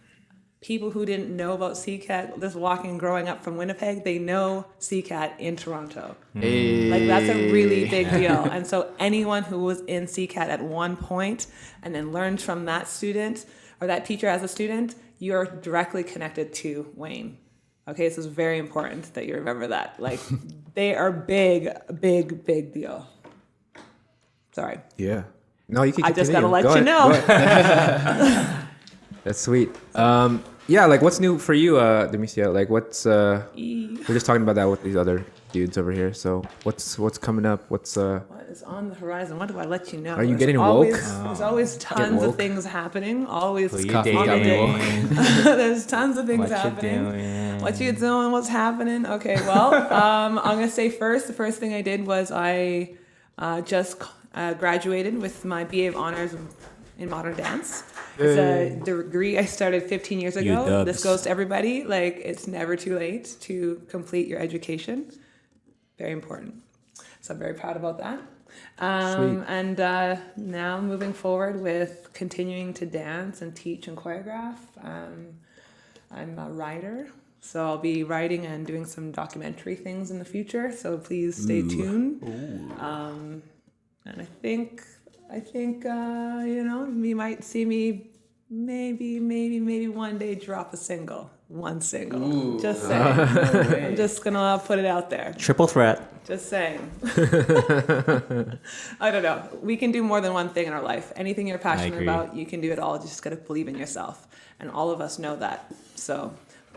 people who didn't know about CCAT, just walking and growing up from Winnipeg, they know CCAT in Toronto. Like that's a really big deal. And so anyone who was in CCAT at one point and then learned from that student or that teacher as a student, you're directly connected to Wayne. Okay, so it's very important that you remember that. Like they are big deal. Sorry. Yeah. No, you can. I just continue. gotta let Go you ahead. know. That's sweet. Yeah, like what's new for you, Dammecia? Like what's we're just talking about that with these other dudes over here. So what's coming up? What's What is on the horizon? What do I let you know? Are you There's getting always, woke? There's always tons of woke? things happening. Always Who you coffee on the dating? day. There's tons of things What you happening. doing? What you doing? What's happening? Okay, well, I'm gonna say first. The first thing I did was I just graduated with my BA of Honors in Modern Dance. It's a degree I started 15 years ago. dubs. This goes to everybody. Like, it's never too late to complete your education. Very important. So I'm very proud about that. And now moving forward with continuing to dance and teach and choreograph. I'm a writer, so I'll be writing and doing some documentary things in the future. So please stay tuned. And I think you know, you might see me maybe one day drop a single. One single. Ooh. Just saying. I'm just gonna put it out there. Triple threat. Just saying. I don't know. We can do more than one thing in our life. Anything you're passionate agree. about, you can do it all. You just gotta believe in yourself. And all of us know that. So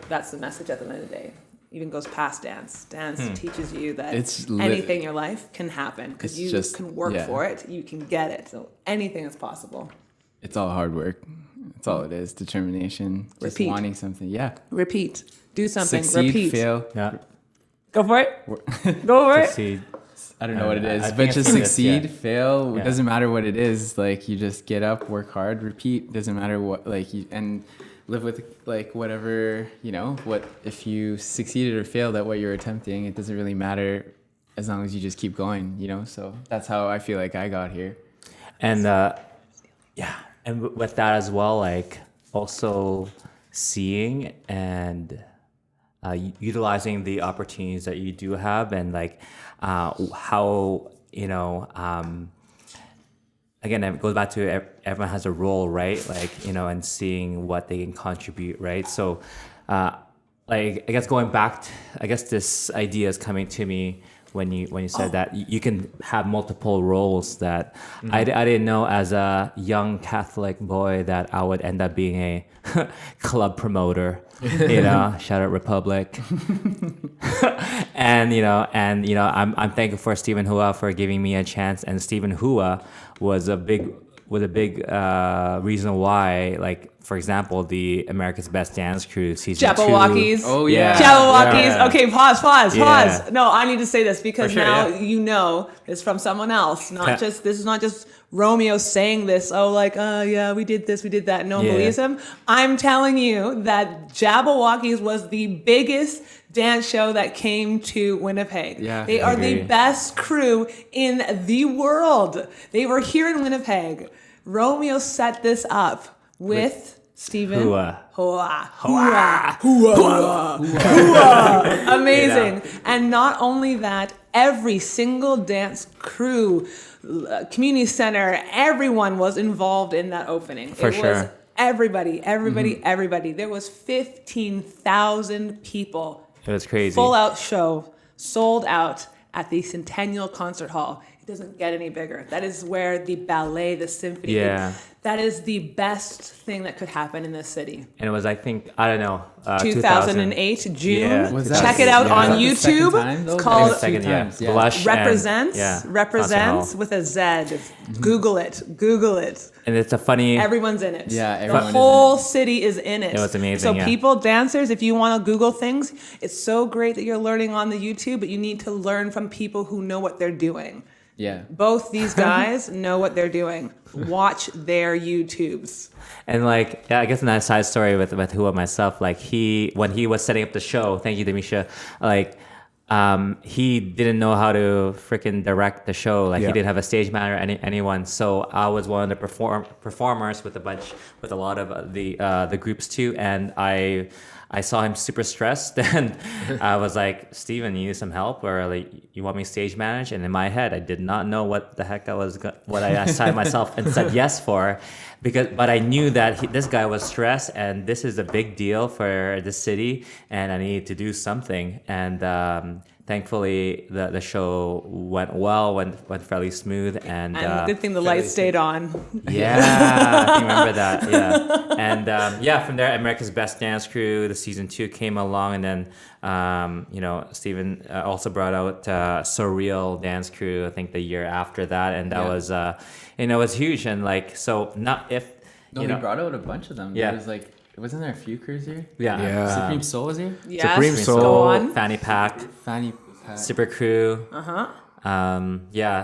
that's the message at the end of the day. Even goes past dance. Dance teaches you that anything in your life can happen because you can work for it. You can get it. So anything is possible. It's all hard work. That's all it is. Determination. Just Repeat. wanting something. Yeah. Repeat. Do something. Succeed, Repeat. fail. Yeah. Go for it. Go for it. Succeed. I don't know what it is, I but think just I've seen this, succeed, yeah. fail. Yeah. It doesn't matter what it is. Like you just get up, work hard, repeat. Doesn't matter what, like you, and live with like whatever, you know, what, if you succeeded or failed at what you're attempting, it doesn't really matter as long as you just keep going, you know? So that's how I feel like I got here. And yeah, and with that as well, like also seeing and utilizing the opportunities that you do have, and like how, you know, again, it goes back to everyone has a role, right? Like, you know, and seeing what they can contribute, right? So, like, I guess going back, I guess this idea is coming to me when you said that you can have multiple roles. That I didn't know as a young Catholic boy that I would end up being a club promoter. You know, shout out Republic. and you know, I'm thankful for Stephen Hua for giving me a chance. And Stephen Hua was a big reason why, like, for example, the America's Best Dance Crew season 2. Jabberwockies. Oh, yeah. Jabberwockies. Yeah. Okay, pause. Yeah. No, I need to say this because For sure, now yeah. you know it's from someone else. Yeah. This is not just Romeo saying this. Oh, like, yeah, we did this, we did that. No one Yeah. believes him. I'm telling you that Jabberwockies was the biggest dance show that came to Winnipeg. Yeah, they I are the agree. best crew in the world. They were here in Winnipeg. Romeo set this up with Stephen Hua. Amazing. And not only that, every single dance crew, community center, everyone was involved in that opening. For it sure. was everybody. There was 15,000 people. It was crazy. Full out show, sold out at the Centennial Concert Hall. It doesn't get any bigger. That is where the ballet, the symphony, Yeah. that is the best thing that could happen in this city. And it was, I think, I don't know, 2008, June. Yeah. Was Check that- it out yeah. on Was that the second YouTube. time, though? It's I called think Second, Two yeah. times, yeah. Blush Represents. and, yeah, Represents Concert with a Z. Google it. And it's a funny. Everyone's in it. Yeah, the everyone is in whole city is in it. It was amazing, So yeah. people, dancers, if you want to Google things, it's so great that you're learning on the YouTube, but you need to learn from people who know what they're doing. Yeah. Both these guys know what they're doing. Watch their YouTubes. And like, yeah, I guess in that side story with Hua myself, like when he was setting up the show, thank you, Dammecia, like he didn't know how to freaking direct the show. Like he didn't have a stage manager, anyone. So I was one of the performers with a lot of the groups too, and I saw him super stressed, and I was like, Steven, you need some help, or like, you want me to stage manage? And in my head, I did not know what the heck what I assigned myself and said yes for, but I knew that this guy was stressed, and this is a big deal for the city, and I needed to do something. And thankfully, the show went well, went fairly smooth, and good thing the lights stayed on. Yeah, I can remember that. Yeah, and from there, America's Best Dance Crew, the season 2 came along, and then Steven also brought out Surreal Dance Crew, I think the year after that, and that was it was huge, and like so not if he brought out a bunch of them. Yeah. There was like, wasn't there a few crews here? Yeah. Supreme Soul was here. Yes, Supreme Soul, go on. Fanny Pack, Super Crew.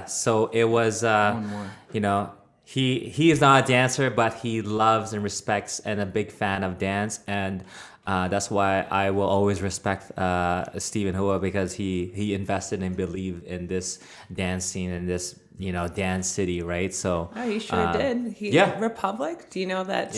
So it was One more. he is not a dancer, but he loves and respects and a big fan of dance, and that's why I will always respect Stephen Hua, because he invested and believed in this dance scene and this dance city, right? So He sure did. Republic. Do you know that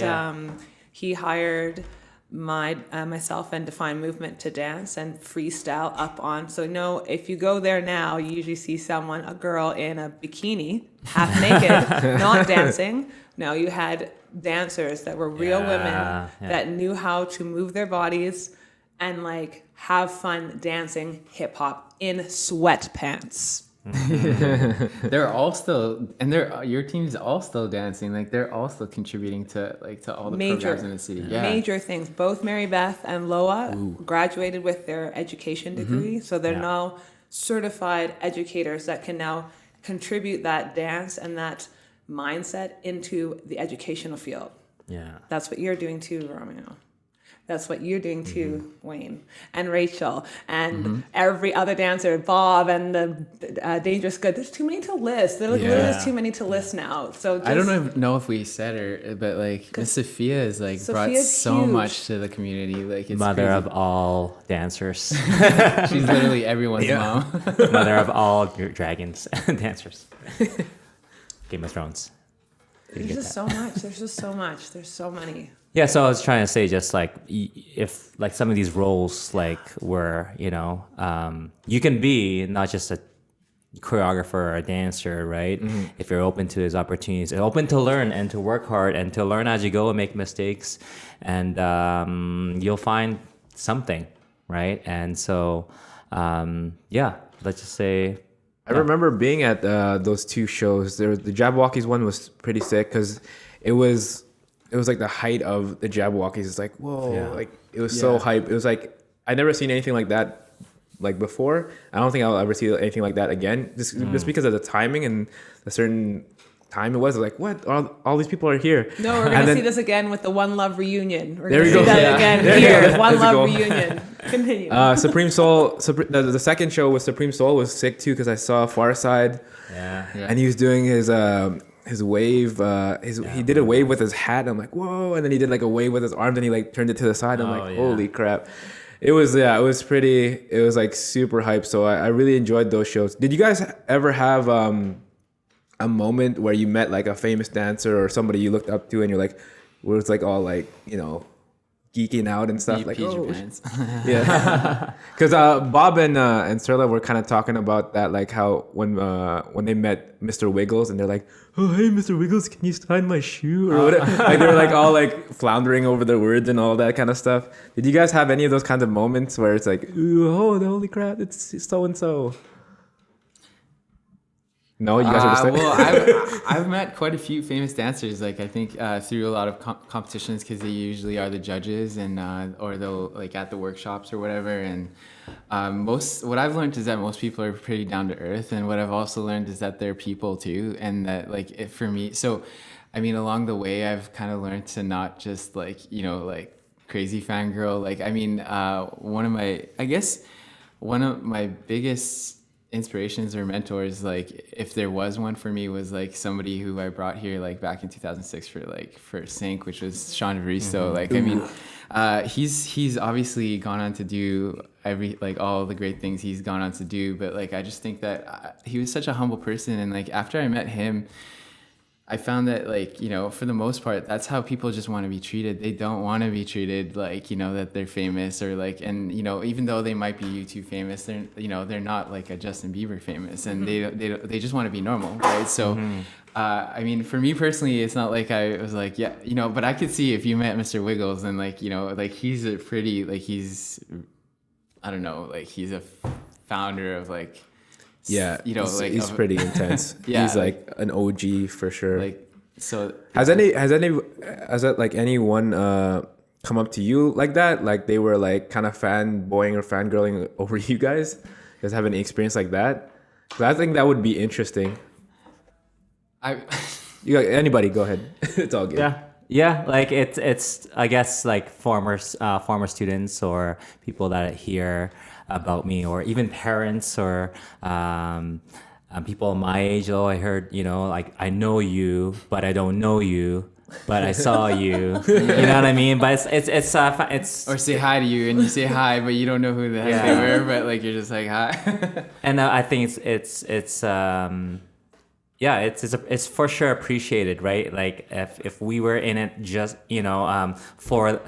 he hired myself and Define Movement to dance and freestyle up on. So if you go there now, you usually see a girl in a bikini, half naked, not dancing. No, you had dancers that were real women that knew how to move their bodies and like have fun dancing hip hop in sweatpants. They're all still, and your team's all still dancing. Like they're all still contributing to all the programs in the city. Yeah, major things. Both Mary Beth and Loa graduated with their education degree, so they're now certified educators that can now contribute that dance and that mindset into the educational field. Yeah, that's what you're doing too, Romeo. That's what you're doing too, Wayne, and Rachel, and every other dancer, Bob, and the Dangerous Good. There's too many to list. There's too many to list now. So I don't even know if we said her, but like Miss Sophia is like brought so much to the community. Like it's mother crazy. of all dancers. She's literally everyone's mom. Mother of all dragons and dancers. Game of Thrones. There's just so much. There's just so much. There's so many. Yeah, so I was trying to say, just like if like some of these roles like were, you can be not just a choreographer or a dancer, right? If you're open to these opportunities, open to learn and to work hard and to learn as you go and make mistakes, and you'll find something, right? And so, let's just say. I remember being at those 2 shows. The Jabberwockies one was pretty sick because it was like the height of the Jabberwockies. It's like, whoa, like it was so hype. It was like I never seen anything like that like before. I don't think I'll ever see anything like that again. Just because of the timing and a certain time it was like, what? All these people are here. No, we're gonna see this again with the One Love reunion. We're There gonna you see go. that again here. One Let's Love go. reunion. Continue. Supreme Soul. The second show with Supreme Soul was sick too because I saw Farside. And he was doing his wave. He did a wave with his hat. And I'm like, whoa! And then he did like a wave with his arms, and he like turned it to the side. I'm like, holy crap! It was pretty. It was like super hype. So I really enjoyed those shows. Did you guys ever have a moment where you met like a famous dancer or somebody you looked up to, and you're like, where it's like all like geeking out and stuff, like because Bob and Serla were kind of talking about that, like how when they met Mr. Wiggles and they're like, oh hey Mr. Wiggles, can you sign my shoe or whatever. Like they were like all like floundering over their words and all that kind of stuff. Did you guys have any of those kinds of moments where it's like, oh holy crap, it's so and so? No, you guys are just well, I've met quite a few famous dancers. Like I think through a lot of competitions, because they usually are the judges and or they'll like at the workshops or whatever. And what I've learned is that most people are pretty down to earth, and what I've also learned is that they're people too, and that like for me, so I mean along the way I've kind of learned to not just like like crazy fangirl. Like I mean one of my biggest inspirations or mentors, like if there was one for me, was like somebody who I brought here like back in 2006 for Sync, which was Sean Varisto. Like I mean he's obviously gone on to do all the great things he's gone on to do. But like, I just think that he was such a humble person. And like, after I met him, I found that, like, you know, for the most part, that's how people just want to be treated. They don't want to be treated like, you know, that they're famous or like, and, you know, even though they might be YouTube famous, they're, you know, they're not like a Justin Bieber famous, and they just want to be normal, right? So, I mean, for me personally, it's not like I was like, yeah, you know, but I could see if you met Mr. Wiggles and like, you know, like he's a pretty, like I don't know, like he's a founder of like, Yeah, you know, like he's pretty intense. Yeah, he's like an OG for sure. like, so has like anyone come up to you like that? Like they were like kind of fanboying or fangirling over you guys? You guys have any experience like that? 'Cause I think that would be interesting. Anybody, go ahead. It's all good. Yeah, like it's I guess like former students or people that hear about me, or even parents or people my age. Oh, I heard, you know, like I know you, but I don't know you, but I saw you. You know what I mean? But it's or say hi to you and you say hi, but you don't know who the heck they were, but like you're just like hi. And I think it's for sure appreciated, right? Like if we were in it just, you know, for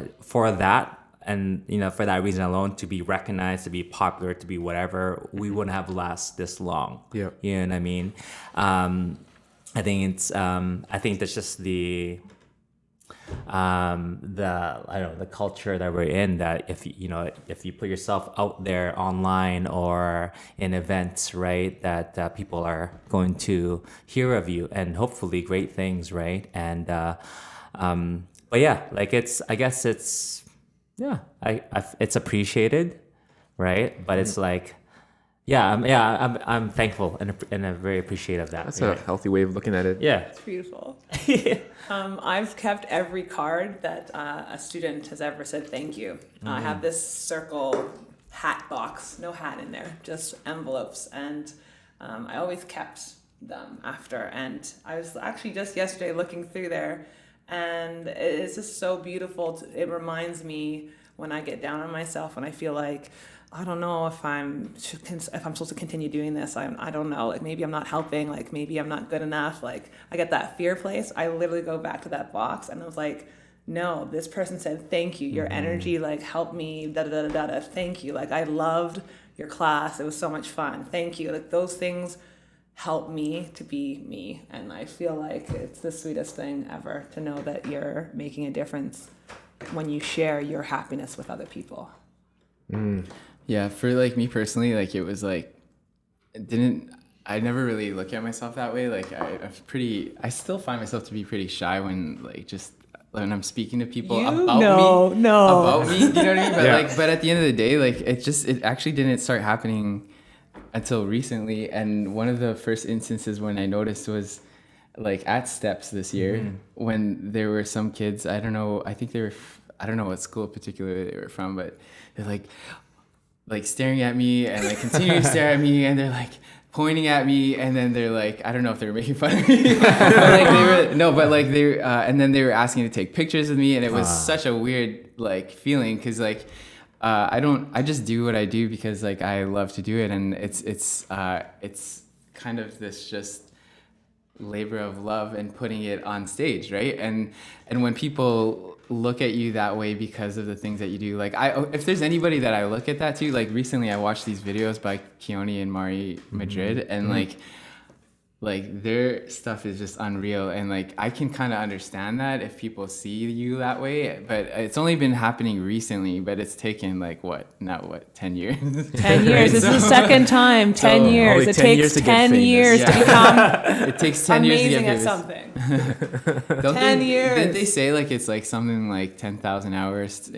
that, and, you know, for that reason alone, to be recognized, to be popular, to be whatever, we wouldn't have lasted this long. Yeah. You know what I mean? I think that's just the I don't know, the culture that we're in, that if you put yourself out there online or in events, right, that people are going to hear of you, and hopefully great things, right? And but yeah, like it's appreciated, right? But it's like, I'm thankful and I'm very appreciative of that. That's a healthy way of looking at it. Yeah. It's beautiful. I've kept every card that a student has ever said thank you. I have this circle hat box, no hat in there, just envelopes, and I always kept them after. And I was actually just yesterday looking through there, and it's just so beautiful. It reminds me when I get down on myself, when I feel like, I don't know if I'm supposed to continue doing this. I don't know. Like maybe I'm not helping. Like maybe I'm not good enough. Like I get that fear place. I literally go back to that box and I was like, no, this person said thank you. Your energy like helped me. Da da da da da. Thank you. Like I loved your class. It was so much fun. Thank you. Like those things help me to be me, and I feel like it's the sweetest thing ever to know that you're making a difference when you share your happiness with other people. Yeah, for like me personally, like it was like, I never really look at myself that way. Like I still find myself to be pretty shy when I'm speaking to people about me. You know what I mean? But but at the end of the day, like it actually didn't start happening until recently. And one of the first instances when I noticed was like at Steps this year, when there were some kids, I don't know what school particularly they were from, but they're like staring at me and like continuing to stare at me, and they're like pointing at me, and then they're like, I don't know if they were making fun of me, and then they were asking to take pictures with me, and it was such a weird like feeling, because like I just do what I do because like I love to do it, and it's kind of this just labor of love and putting it on stage, right? And when people look at you that way because of the things that you do, like if there's anybody that I look at that too, like recently I watched these videos by Keone and Mari Madrid, and like their stuff is just unreal, and like I can kind of understand that if people see you that way, but it's only been happening recently, but it's taken like 10 years. 10 years. This is the second time. 10 years. It takes 10 years to become it takes 10 years to get amazing at something. 10 years. Didn't they say like it's like something like 10,000 hours to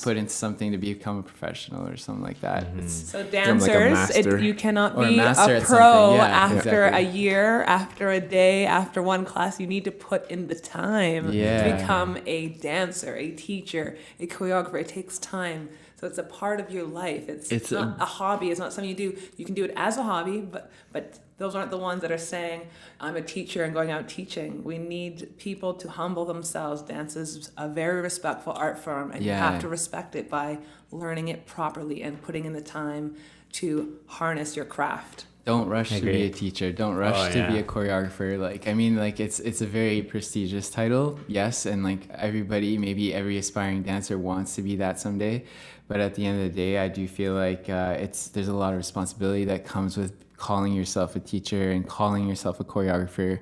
put into something to become a professional or something like that? So dancers, you cannot Or be a pro Yeah, after exactly. a year, after a day, after one class. You need to put in the time to become a dancer, a teacher, a choreographer. It takes time. So it's a part of your life. It's not a hobby. It's not something you do. You can do it as a hobby, but those aren't the ones that are saying, I'm a teacher and going out teaching. We need people to humble themselves. Dance is a very respectful art form, and you have to respect it by learning it properly and putting in the time to harness your craft. Don't rush to be a teacher. Don't rush to be a choreographer. Like, I mean, like, it's a very prestigious title, yes, and like everybody, maybe every aspiring dancer wants to be that someday. But at the end of the day, I do feel like there's a lot of responsibility that comes with calling yourself a teacher and calling yourself a choreographer.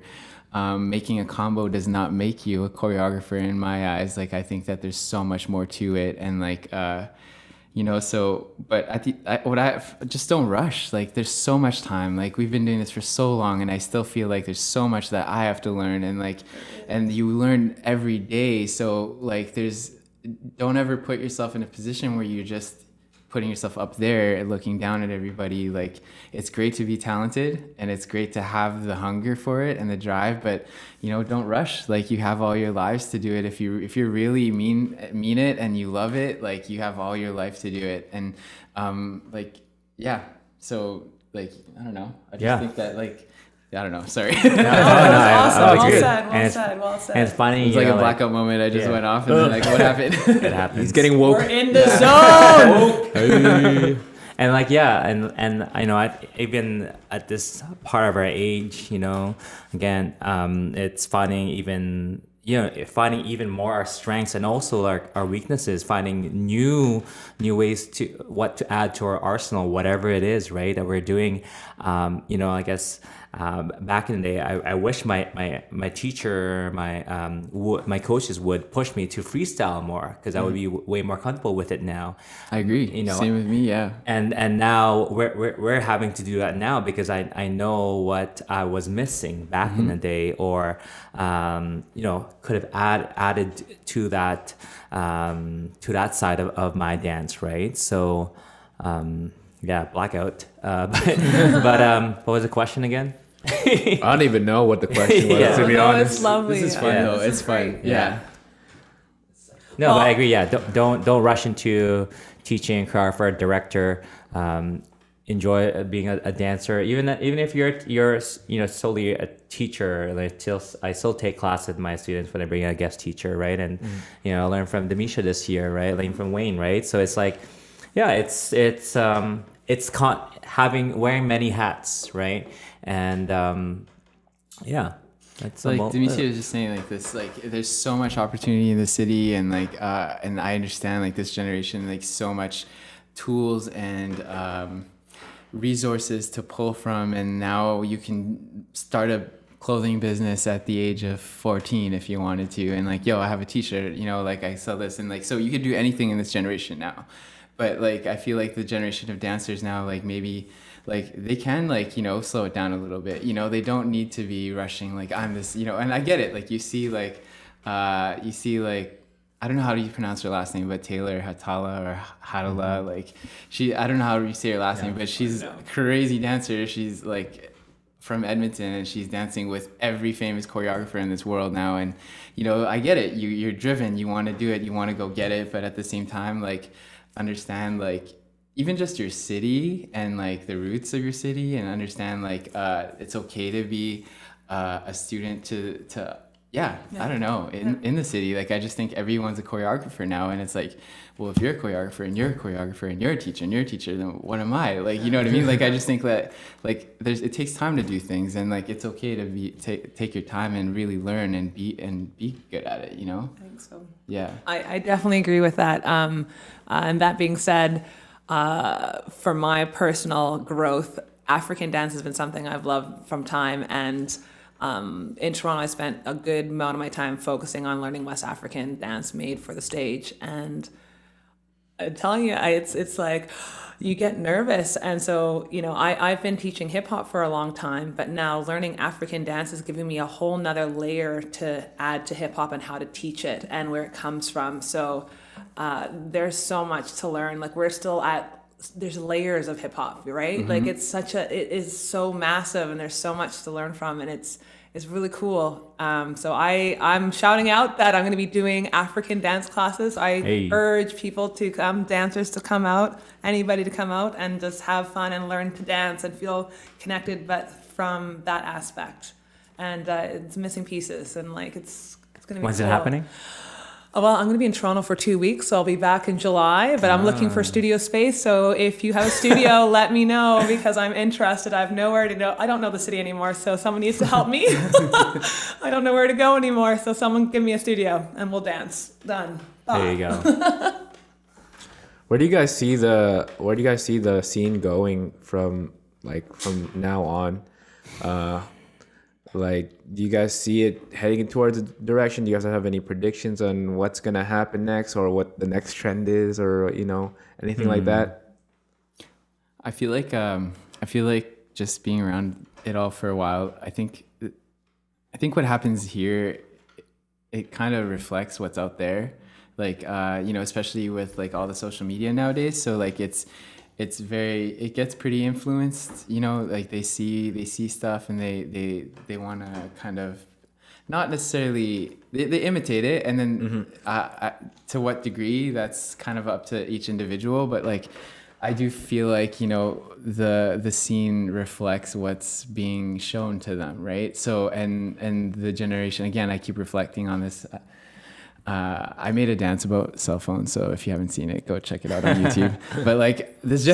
Making a combo does not make you a choreographer in my eyes. Like, I think that there's so much more to it, and like. But just don't rush. Like, there's so much time. Like, we've been doing this for so long, and I still feel like there's so much that I have to learn, and you learn every day. So like, don't ever put yourself in a position where you're just putting yourself up there and looking down at everybody. Like, it's great to be talented, and it's great to have the hunger for it and the drive, but don't rush. Like, you have all your lives to do it. If you really mean it and you love it, like, you have all your life to do it. And so like, I don't know, I just think that, like, I don't know. Sorry. Awesome. Well said. And it's funny. It's like a blackout moment. I just went off, and then, like, what happened? It happens. He's getting woke. We're in the zone. And like, and I know, even at this part of our age, again, it's finding even more our strengths and also our weaknesses, finding new ways to add to our arsenal, whatever it is, right, that we're doing. I guess back in the day, I wish my teacher, my coaches would push me to freestyle more, because I would be way more comfortable with it now. I agree. Same with me. Yeah. And now we're having to do that now, because I know what I was missing back in the day, or could have added to that side of my dance, right? So blackout. But what was the question again? I don't even know what the question was, to be honest. It's lovely. This is fun, though. It's fun. Yeah. No, but I agree. Yeah, don't rush into teaching, choreographer, director. Enjoy being a dancer, even if you're solely a teacher. Like, I still take class with my students when I bring in a guest teacher, right? And I learned from Dammecia this year, right? Learning from Wayne, right? So it's like, wearing many hats, right? And that's like Dammecia was just saying, like, this, like, there's so much opportunity in the city, and like and I understand, like, this generation, like, so much tools and resources to pull from, and now you can start a clothing business at the age of 14 if you wanted to, and like, I have a t-shirt, like, I sell this, and like, so you could do anything in this generation now. But like, I feel like the generation of dancers now, like, maybe like they can, like, slow it down a little bit. They don't need to be rushing, like, I'm this, and I get it. Like, you see like I don't know how do you pronounce her last name, but Taylor Hatala or Hatala, like, I don't know how you say her last name, but she's a crazy dancer. She's like from Edmonton, and she's dancing with every famous choreographer in this world now. And I get it. You're driven. You want to do it. You want to go get it. But at the same time, like, understand, like, even just your city and like the roots of your city, and understand, like, it's okay to be a student to I don't know, in the city. Like, I just think everyone's a choreographer now, and it's like, well, if you're a choreographer and you're a choreographer and you're a teacher and you're a teacher, then what am I? Like, you know what I mean? Like, I just think that, like, it takes time to do things, and like, it's okay to take your time and really learn and be good at it. I think so. Yeah. I definitely agree with that. And that being said, for my personal growth, African dance has been something I've loved from time, and in Toronto, I spent a good amount of my time focusing on learning West African dance made for the stage. And I'm telling you, it's like, you get nervous. And so, I've been teaching hip hop for a long time, but now learning African dance is giving me a whole nother layer to add to hip hop and how to teach it and where it comes from. So there's so much to learn. Like, there's layers of hip hop, right? Mm-hmm. Like, it is so massive, and there's so much to learn from, and it's really cool. So I'm shouting out that I'm going to be doing African dance classes. I urge people to come, dancers to come out, anybody to come out and just have fun and learn to dance and feel connected, but from that aspect, and it's missing pieces, and like it's going to be. When's cool. it happening? Oh, well, I'm going to be in Toronto for 2 weeks, so I'll be back in July, but I'm looking for studio space. So if you have a studio, let me know, because I'm interested. I have nowhere to go. I don't know the city anymore, so someone needs to help me. I don't know where to go anymore, so someone give me a studio and we'll dance. Done. Bye. There you go. Where do you guys see the scene going from now on? Do you guys see it heading towards a direction? Do you guys have any predictions on what's gonna happen next, or what the next trend is, or anything like that? I feel like just being around it all for a while, I think what happens here, it kind of reflects what's out there, especially with like all the social media nowadays. So like it gets pretty influenced, like they see stuff and they want to kind of not necessarily they imitate it, and then to what degree, that's kind of up to each individual. But like I do feel like the scene reflects what's being shown to them, right? So and the generation, again, I keep reflecting on this. I made a dance about cell phones, so if you haven't seen it, go check it out on YouTube. But like this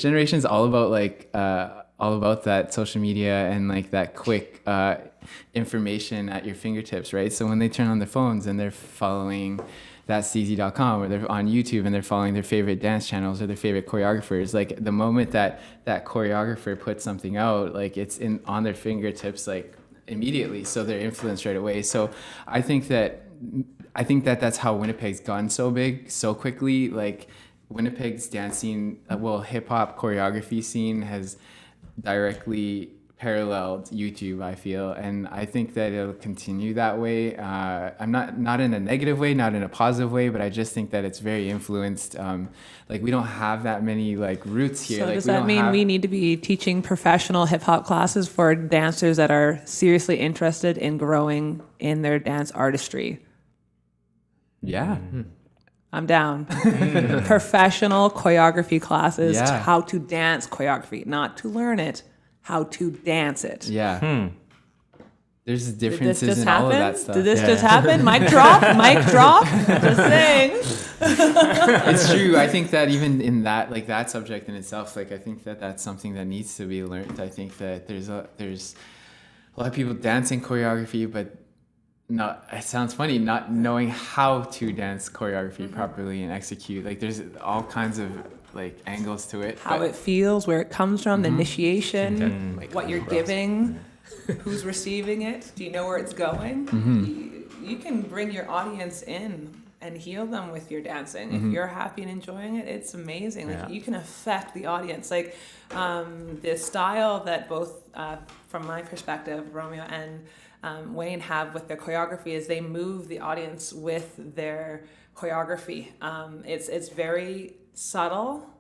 generation is all about that social media and like that quick information at your fingertips, right? So when they turn on their phones and they're following that'scz.com, or they're on YouTube and they're following their favorite dance channels or their favorite choreographers, like the moment that choreographer puts something out, like it's on their fingertips, like immediately, so they're influenced right away. So I think that that's how Winnipeg's gone so big so quickly. Like Winnipeg's dance scene, hip hop choreography scene has directly paralleled YouTube, I feel, and I think that it'll continue that way. I'm not in a negative way, not in a positive way, but I just think that it's very influenced. Like we don't have that many like roots here. So like, does that mean we need to be teaching professional hip hop classes for dancers that are seriously interested in growing in their dance artistry? Yeah. I'm down. Professional choreography classes, Yeah. how to dance choreography, not to learn it, how to dance it. Yeah. There's Did this differences just in happen? all of that stuff. Did this just happen? Mic drop? Mic drop? Just saying. It's true. I think that even in that subject in itself, like I think that that's something that needs to be learned. I think that there's a lot of people dancing choreography, but it sounds funny, not knowing how to dance choreography properly and execute. Like there's all kinds of like angles to it. How it feels, where it comes from, the initiation, what you're giving, who's receiving it. Do you know where it's going? You can bring your audience in and heal them with your dancing. If you're happy and enjoying it, it's amazing. Like you can affect the audience. Like the style that both, from my perspective, Romeo and Wayne have with their choreography is they move the audience with their choreography. It's very subtle,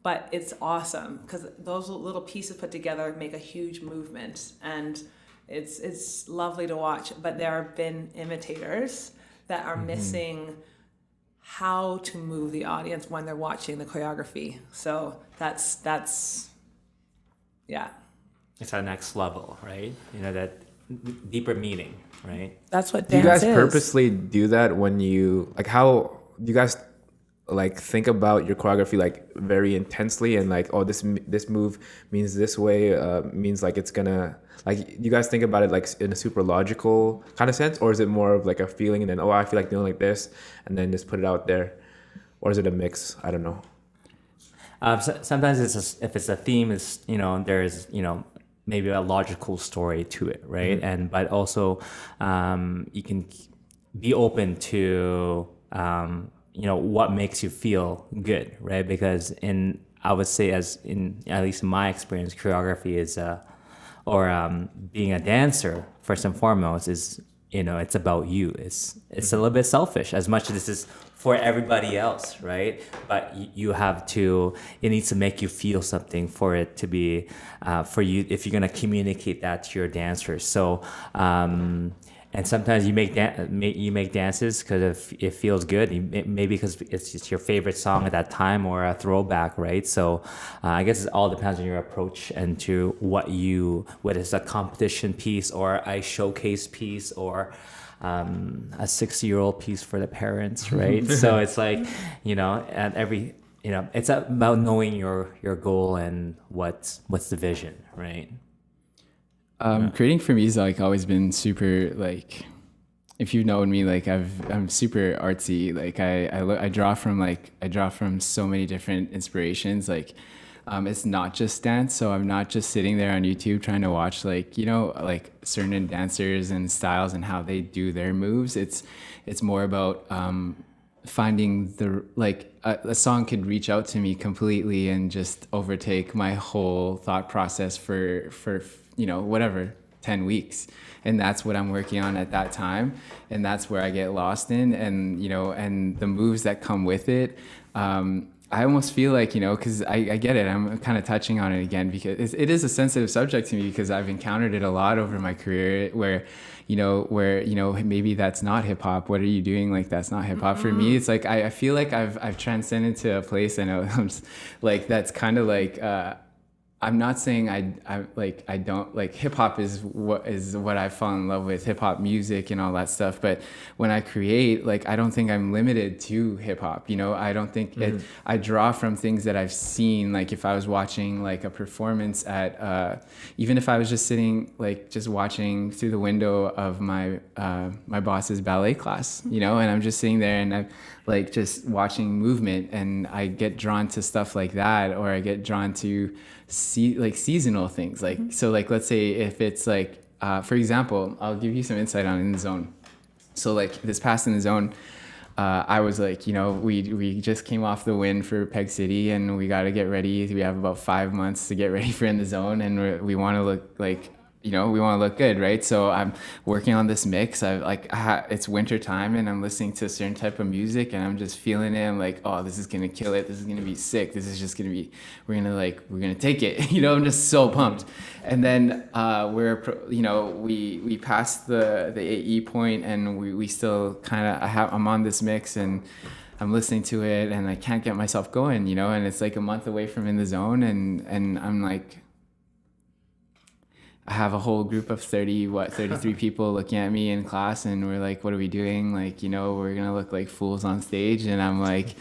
but it's awesome because those little pieces put together make a huge movement, and it's lovely to watch. But there have been imitators that are missing how to move the audience when they're watching the choreography. So that's yeah. It's our next level, right? That deeper meaning, right? That's what Do you dance guys is. purposely do that when you how do you guys think about your choreography very intensely and this move means this way, means it's gonna you guys think about it in a super logical kind of sense, or is it more of a feeling and then I feel like doing like this and then just put it out there, or is it a mix? I don't know. Sometimes if it's a theme, there's maybe a logical story to it, right? But also you can be open to what makes you feel good, right? Because I would say, at least in my experience, choreography is being a dancer first and foremost is it's about you. It's a little bit selfish, as much as this is for everybody else, right? But it needs to make you feel something for it to be for you, if you're gonna communicate that to your dancers. So and sometimes you make dances because it feels good. Maybe because it's your favorite song at that time or a throwback, right? So I guess it all depends on your approach and to whether it's a competition piece or a showcase piece or a 60-year-old piece for the parents, right? So it's like, and it's about knowing your goal and what's the vision, right? Creating for me has like always been super, like, if you've known me, like I'm super artsy. Like I draw from so many different inspirations. Like it's not just dance, so I'm not just sitting there on YouTube trying to watch like certain dancers and styles and how they do their moves. It's more about finding a song could reach out to me completely and just overtake my whole thought process for whatever 10 weeks, and that's what I'm working on at that time, and that's where I get lost in, and and the moves that come with it. I almost feel like, because I get it, I'm kind of touching on it again because it is a sensitive subject to me because I've encountered it a lot over my career where maybe that's not hip hop. What are you doing? Like, that's not hip hop. For me, it's like, I feel like I've transcended to a place, and I'm just, like, that's kind of like, I'm not saying I don't like hip hop is what I fall in love with, hip hop music and all that stuff. But when I create, like, I don't think I'm limited to hip hop. I don't think I draw from things that I've seen. Like if I was watching like a performance at, even if I was just sitting, like just watching through the window of my boss's ballet class, and I'm just sitting there and I'm like just watching movement, and I get drawn to stuff like that, or I get drawn to seasonal things. Like, so like, let's say if it's like, for example, I'll give you some insight on In the Zone. So like this past In the Zone, I was like, we just came off the win for Peg City, and we got to get ready. We have about 5 months to get ready for In the Zone, and we want to look like, we want to look good, right? So I'm working on this mix. It's winter time, and I'm listening to a certain type of music, and I'm just feeling it. I'm like, oh, this is gonna kill it. This is gonna be sick. This is just gonna be. We're gonna take it. I'm just so pumped. And then we passed the AE point, and we still kind of. I'm on this mix, and I'm listening to it, and I can't get myself going. And it's like a month away from In the Zone, and I'm like. I have a whole group of 33 people looking at me in class, and we're like, what are we doing? Like, we're going to look like fools on stage. And I'm like,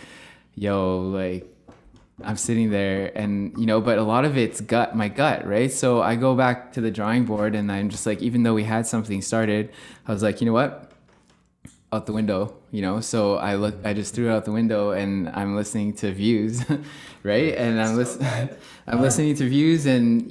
I'm sitting there and, but a lot of it's my gut, right? So I go back to the drawing board, and I'm just like, even though we had something started, I was like, you know what? Out the window, so I just threw it out the window, and I'm listening to Views, right? And I'm listening to Views, and,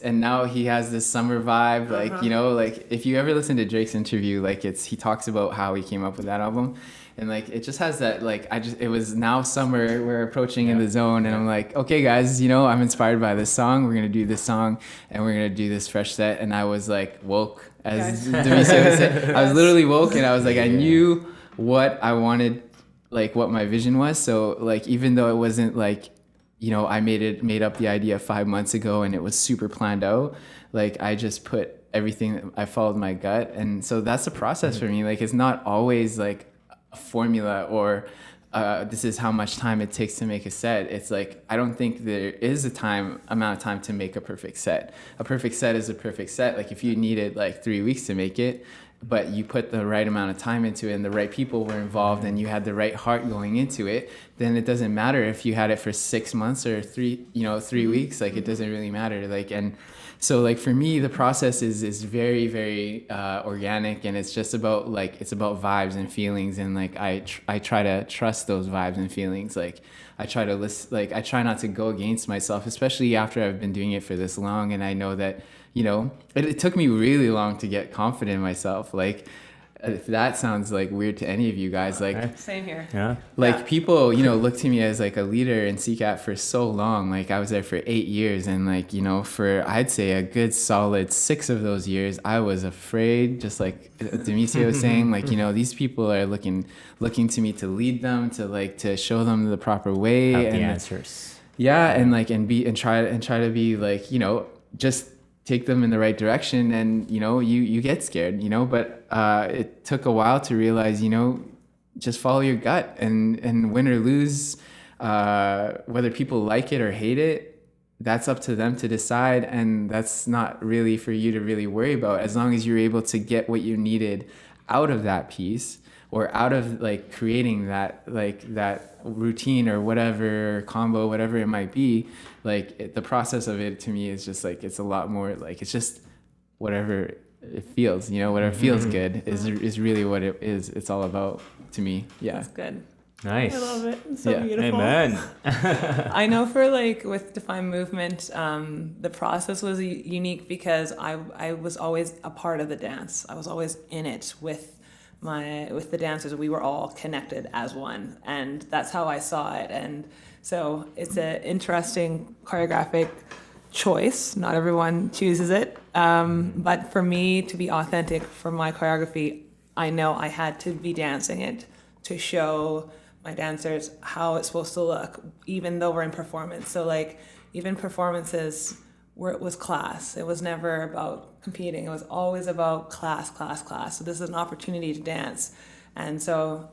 and now he has this summer vibe, like, like if you ever listen to Drake's interview, like he talks about how he came up with that album, and like it just has that, like, it was now summer, we're approaching In the Zone, and I'm like, okay guys, I'm inspired by this song, we're gonna do this song, and we're gonna do this fresh set. And I was like woke, as Dammecia would say. I was literally woke, and I was like, I knew what I wanted, like what my vision was. So like, even though it wasn't like, I made up the idea 5 months ago, and it was super planned out. Like, I just put everything, I followed my gut. And so that's the process for me. Like, it's not always like a formula or this is how much time it takes to make a set. It's like, I don't think there is amount of time to make a perfect set. A perfect set is a perfect set. Like, if you needed like 3 weeks to make it, but you put the right amount of time into it, and the right people were involved, and you had the right heart going into it, then it doesn't matter if you had it for 6 months or 3 weeks. Like, it doesn't really matter. Like, and so like for me, the process is very, very organic, and it's just about it's about vibes and feelings, and like I try to trust those vibes and feelings. Like, I try to listen, like I try not to go against myself, especially after I've been doing it for this long, and I know that it took me really long to get confident in myself. Like, if that sounds like weird to any of you guys, like same here. Yeah. Like, people, look to me as like a leader in CCAT for so long. Like, I was there for 8 years, and like, for I'd say a good solid 6 of those years, I was afraid, just like Dammecia was saying, like, these people are looking to me to lead them, to show them the proper way, Have and the answers. yeah, and like and try to be like, just take them in the right direction, and you get scared, but it took a while to realize, just follow your gut, and win or lose, whether people like it or hate it, that's up to them to decide, and that's not really for you to really worry about, as long as you're able to get what you needed out of that piece, or out of like creating that routine or whatever combo, whatever it might be. Like the process of it to me is just like, it's a lot more like, it's just whatever it feels, whatever feels good is really what it is. It's all about to me. Yeah. That's good. Nice. I love it. It's so beautiful. Amen. I know for like with Define Movement, the process was unique because I was always a part of the dance. I was always in it with the dancers. We were all connected as one, and that's how I saw it. And so it's an interesting choreographic choice. Not everyone chooses it, but for me to be authentic for my choreography, I know I had to be dancing it to show my dancers how it's supposed to look, even though we're in performance. So like even performances where it was class, it was never about competing. It was always about class. So this is an opportunity to dance. And so,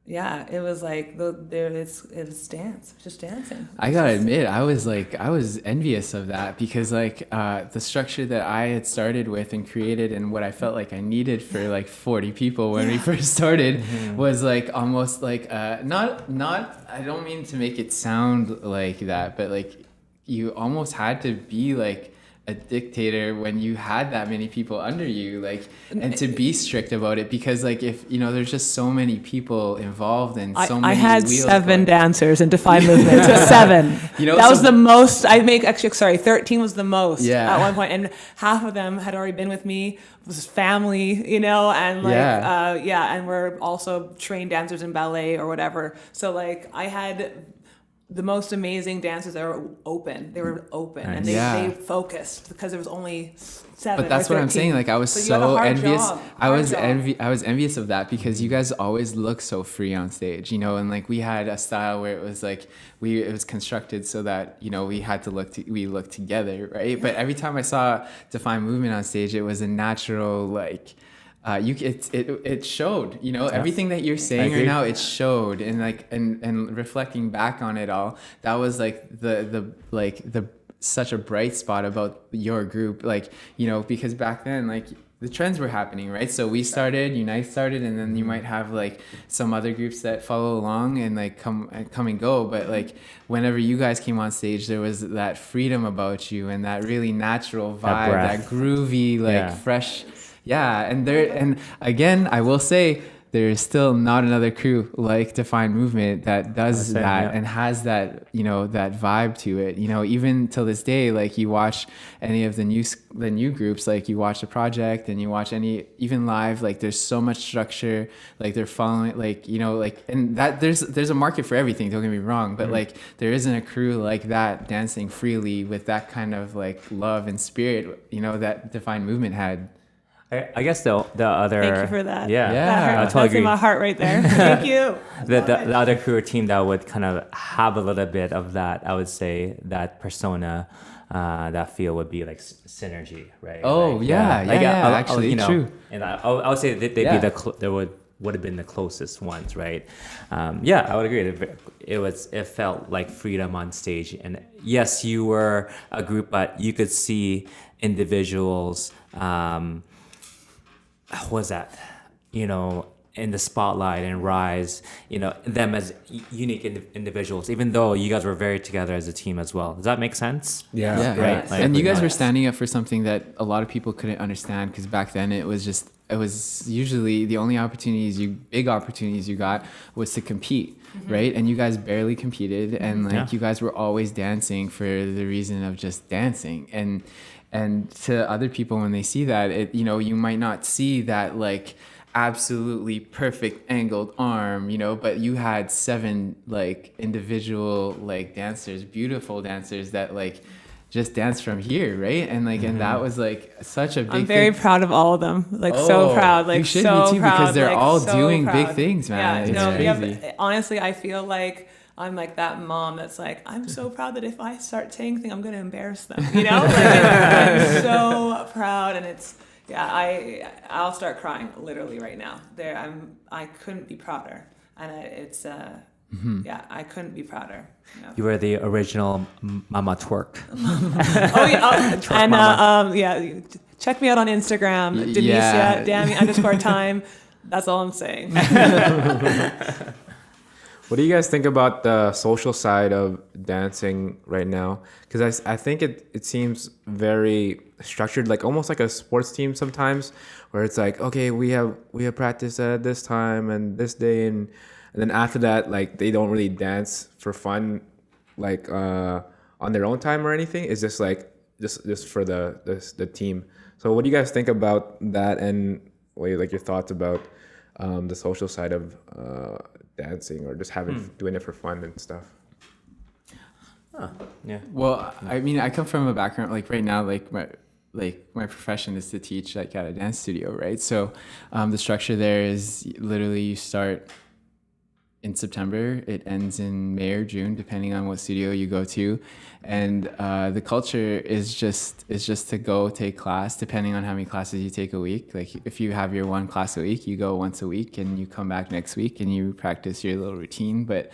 it was like it's dance, just dancing. I gotta admit, I was envious of that, because like the structure that I had started with and created, and what I felt like I needed for like 40 people when we first started, was like almost like not I don't mean to make it sound like that, but like you almost had to be like a dictator when you had that many people under you, like, and to be strict about it, because like if there's just so many people involved and so many. I had wheels 7 going. dancers in Define Movement. 7. That was the most. 13 was the most at one point, and half of them had already been with me. It was family, and like and we're also trained dancers in ballet or whatever. So like I had the most amazing dancers that were open. They were open, and they focused, because there was only 7. But that's or 13. what I'm saying. Like I was so envious. I was envious of that, because you guys always look so free on stage, and like we had a style where it was like it was constructed so that we had to look together, right? But every time I saw Define Movement on stage, it was a natural like. It showed, everything that you're saying right now, it showed, and like and reflecting back on it all, that was like the such a bright spot about your group, like because back then like the trends were happening, right? So we started, Unite started, and then you might have like some other groups that follow along and like come and go, but like whenever you guys came on stage, there was that freedom about you and that really natural vibe, that groovy fresh. Yeah, and again, I will say there is still not another crew like Define Movement that does that and has that that vibe to it. Even till this day, like you watch any of the new groups, like you watch The Project and you watch even live, like there's so much structure, like they're following, like and that there's a market for everything. Don't get me wrong, but like there isn't a crew like that dancing freely with that kind of like love and spirit, that Define Movement had. I guess the other. Thank you for that. Yeah. That's in my heart right there. Thank you. The other crew or team that would kind of have a little bit of that, I would say that persona, that feel would be like synergy, right? Oh like, actually true. And I would say that they'd be they would have been the closest ones, right? I would agree. It felt like freedom on stage, and yes, you were a group, but you could see individuals. Was that, in the spotlight and rise, them as unique individuals, even though you guys were very together as a team as well. Does that make sense? Yeah. Right. Like, and you guys were standing up for something that a lot of people couldn't understand, because back then it was usually the only big opportunities you got was to compete, right? And you guys barely competed, and you guys were always dancing for the reason of just dancing. And to other people, when they see that, you might not see that like absolutely perfect angled arm, but you had 7 like individual like dancers, beautiful dancers that like just dance from here, right? And like and that was like such a big I'm very proud of all of them. Like so proud. Like you should so be too, proud, because they're like, all so doing proud. big things, man. Yeah, It's crazy. honestly, I feel like I'm like that mom that's like, I'm so proud that if I start saying things, I'm going to embarrass them. You know, like, I'm so proud, and it's I'll start crying literally right now. I couldn't be prouder, and I couldn't be prouder. You know? You were the original Mama Twerk. Oh yeah, and check me out on Instagram, Dammecia _time. That's all I'm saying. What do you guys think about the social side of dancing right now? Because I think it seems very structured, like almost like a sports team sometimes, where it's like, okay, we have practice at this time and this day, and then after that, like they don't really dance for fun, like on their own time or anything. It's just like just for the team. So what do you guys think about that, and like your thoughts about the social side of dancing, or just doing it for fun and stuff? Yeah. Well, I mean, I come from a background like right now, like my profession is to teach like at a dance studio, right? So the structure there is literally you start in September, it ends in May or June, depending on what studio you go to, and the culture is just to go take class, depending on how many classes you take a week. Like if you have your one class a week, you go once a week, and you come back next week and you practice your little routine. But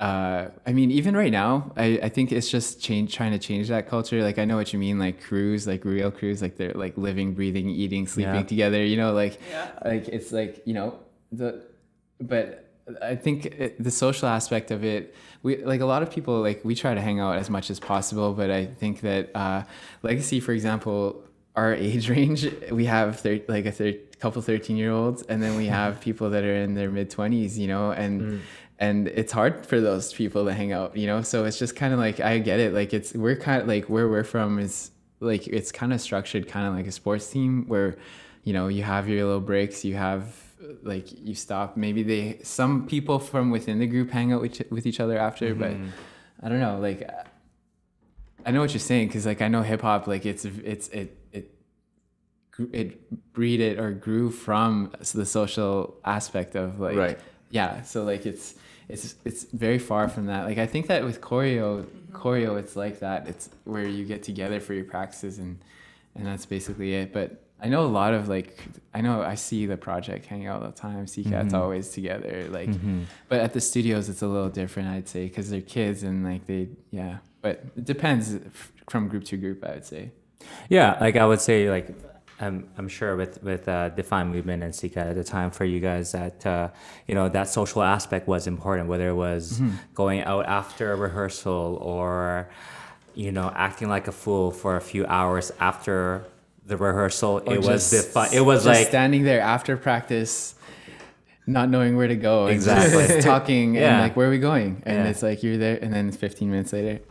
I mean, even right now, I think it's just trying to change that culture. Like I know what you mean, like crews, like real crews, like they're like living, breathing, eating, sleeping together. You know, like it's like, you know, but I think the social aspect of it, we like a lot of people, like we try to hang out as much as possible, but I think that Legacy, for example, our age range, we have couple 13-year-olds, and then we have people that are in their mid-20s, you know, and it's hard for those people to hang out, you know. So it's just kind of like, I get it, like we're kind of like, where we're from is like, it's kind of structured kind of like a sports team where, you know, you have your little breaks, you have like you stop, maybe some people from within the group hang out with each other after, but I don't know, like I know what you're saying, because like I know hip hop, like it grew from the social aspect of like, right, yeah, so like it's very far from that. Like I think that with choreo it's like that, it's where you get together for your practices, and that's basically it. But I know a lot of I see the project hanging out all the time. CCAT's always together, like, but at the studios it's a little different, I'd say, because they're kids and like but it depends from group to group, I would say. Yeah, like I would say, like I'm sure with Define Movement and CCAT at the time for you guys that that social aspect was important, whether it was going out after a rehearsal or acting like a fool for a few hours after the rehearsal. Or it was just like standing there after practice, not knowing where to go. Exactly. And just talking and like, where are we going? And it's like you're there, and then 15 minutes later,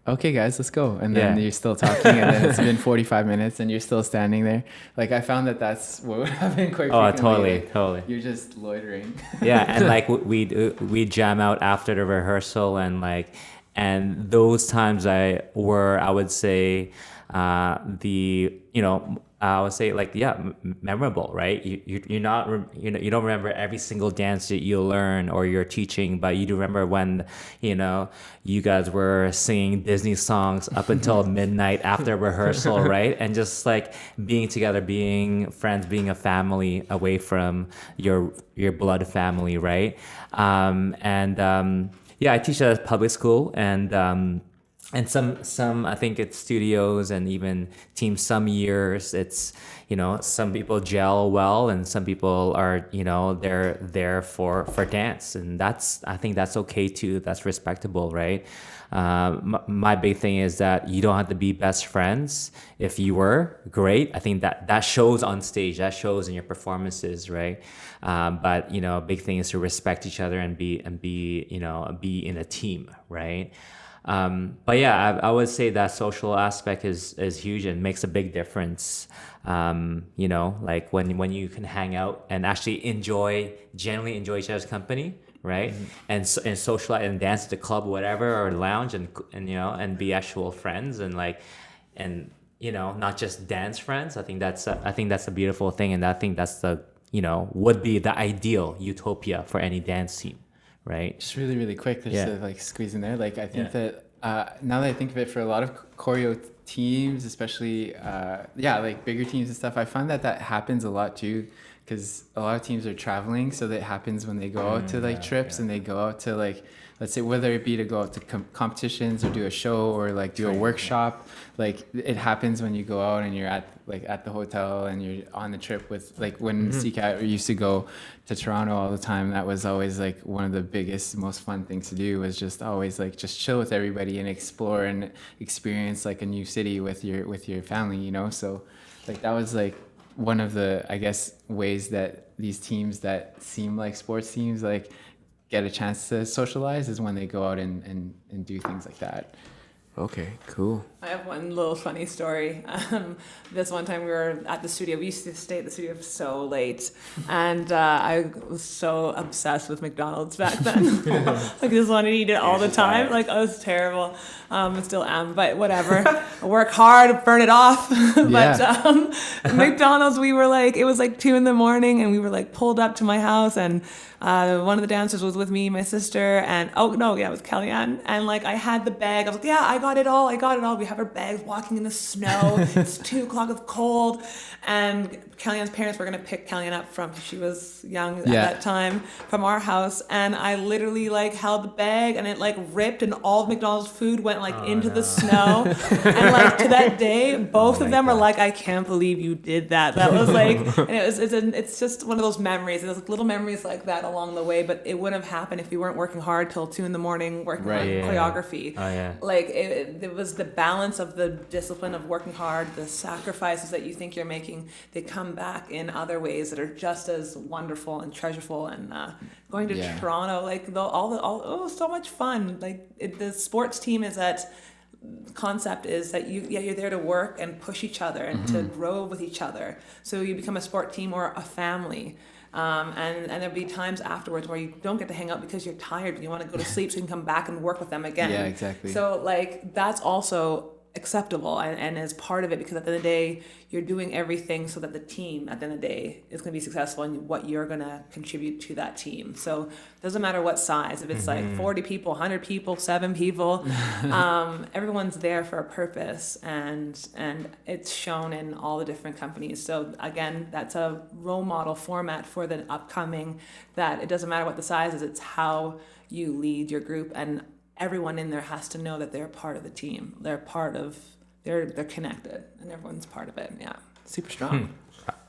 okay guys, let's go. And then you're still talking, and then it's been 45 minutes and you're still standing there. Like I found that's what would happen quite frequently. Totally. You're just loitering. Yeah, and like we jam out after the rehearsal, and those times I would say memorable, right? You don't remember every single dance that you learn or you're teaching, but you do remember when you guys were singing Disney songs up until midnight after rehearsal, right? And just like being together, being friends, being a family away from your blood family, right? I teach at a public school, and some I think it's studios and even teams. Some years it's some people gel well, and some people are they're there for dance, and I think that's okay too. That's respectable, right? My big thing is that you don't have to be best friends. If you were, great. I think that shows on stage, that shows in your performances, right? But big thing is to respect each other and be in a team, right? But yeah, I would say that social aspect is huge and makes a big difference. Like when you can hang out and actually genuinely enjoy each other's company, right? And socialize and dance at the club, whatever, or lounge, and be actual friends, and not just dance friends. I think that's a beautiful thing, and I think that's would be the ideal utopia for any dance team, right? Just really, really quick, just Yeah. to like squeeze in there. Like I think Yeah. that now that I think of it, for a lot of choreo teams, especially like bigger teams and stuff, I find that happens a lot too, because a lot of teams are traveling, so that happens when they go out to like trips and they go out to like, let's say, whether it be to go out to competitions or do a show or like do a workshop. Like it happens when you go out and you're at the hotel and you're on the trip with, like when CCAT used to go to Toronto all the time. That was always like one of the biggest, most fun things to do, was just always like just chill with everybody and explore and experience like a new city with your family, you know? So like that was like one of the, I guess, ways that these teams that seem like sports teams like get a chance to socialize, is when they go out and do things like that. Okay, cool. I have one little funny story. This one time we were at the studio. We used to stay at the studio so late, and I was so obsessed with McDonald's back then. Like, I just wanted to eat it all the time. Like, I was terrible. I still am, but whatever. I work hard, burn it off. But McDonald's, we were like, it was like 2 a.m, and we were like pulled up to my house, and one of the dancers was with me, my sister, and it was Kellyanne. And like, I had the bag. I was like, yeah, I got it all. We have our bags, walking in the snow. It's 2:00, it's cold. And Kellyanne's parents were going to pick Kellyanne up from, she was young at that time, from our house. And I literally like held the bag, and it like ripped, and all of McDonald's food went like into the snow. And like to that day, both of them were like, I can't believe you did that. That was like, and it's just one of those memories. There's like little memories like that along the way, but it wouldn't have happened if we weren't working hard till 2 a.m. working on choreography. Like it was the balance of the discipline of working hard, the sacrifices that you think you're making, they come back in other ways that are just as wonderful and treasureful. And going to Toronto, like it was so much fun. Like the sports team is that concept is that you're there to work and push each other and to grow with each other. So you become a sport team or a family. And there'll be times afterwards where you don't get to hang out because you're tired and you want to go to sleep, so you can come back and work with them again. Yeah, exactly. So like that's also acceptable and is part of it, because at the end of the day, you're doing everything so that the team at the end of the day is going to be successful and what you're going to contribute to that team. So it doesn't matter what size, if it's like 40 people, 100 people, 7 people, everyone's there for a purpose, and it's shown in all the different companies. So again, that's a role model format for the upcoming, that it doesn't matter what the size is, it's how you lead your group, and everyone in there has to know that they're part of the team. They're connected, and everyone's part of it. Yeah, super strong.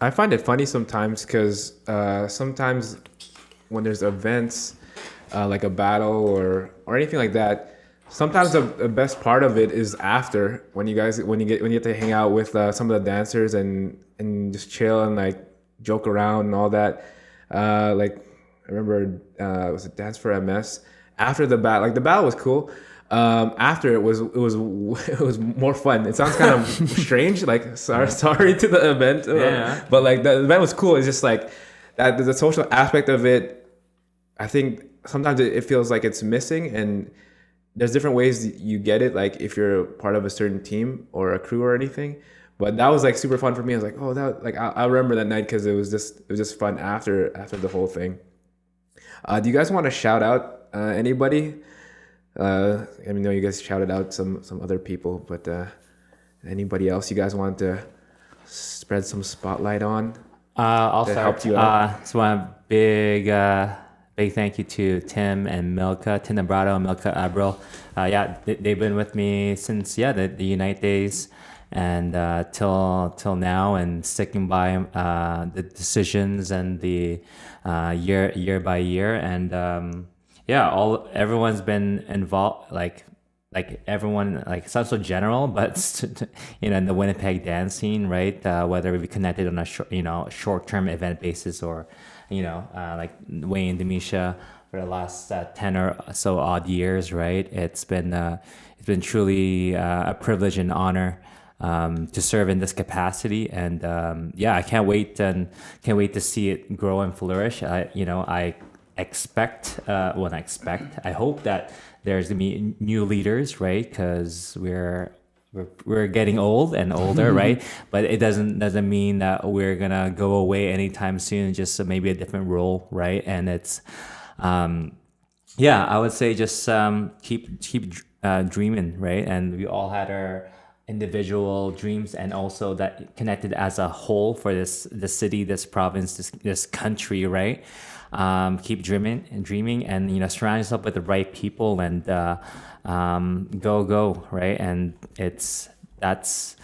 I find it funny sometimes, because sometimes when there's events like a battle or anything like that, sometimes the best part of it is after, when you get to hang out with some of the dancers and just chill and like joke around and all that. Like I remember it was a Dance for MS. After the battle, like the battle was cool. After it was more fun. It sounds kind of strange, like sorry to the event, but like the event was cool. It's just like that the social aspect of it. I think sometimes it feels like it's missing, and there's different ways you get it. Like if you're part of a certain team or a crew or anything. But that was like super fun for me. I was like, I remember that night because it was just fun after the whole thing. Do you guys want to shout out anybody? I know you guys shouted out some other people, but anybody else you guys want to spread some spotlight on? I'll that start. Helped you out? So a big thank you to Tim and Milka, Tim Nabrato and Milka Abril. They've been with me since the Unite days, and till now, and sticking by the decisions and the year by year, and everyone's been involved, like everyone, like it's not so general, but in the Winnipeg dance scene, right? Whether we be connected on a short-term event basis, or like Wayne Dammecia for the last 10 or so odd years, right? It's been truly a privilege and honor to serve in this capacity, and I can't wait to see it grow and flourish. I hope that there's gonna be new leaders, right? Because we're getting old and older, right? But it doesn't mean that we're gonna go away anytime soon. Just maybe a different role, right? And it's yeah, I would say just keep dreaming, right? And we all had our individual dreams, and also that connected as a whole for this city, this province, this country, right? Keep dreaming, and surround yourself with the right people, and go, right? And that's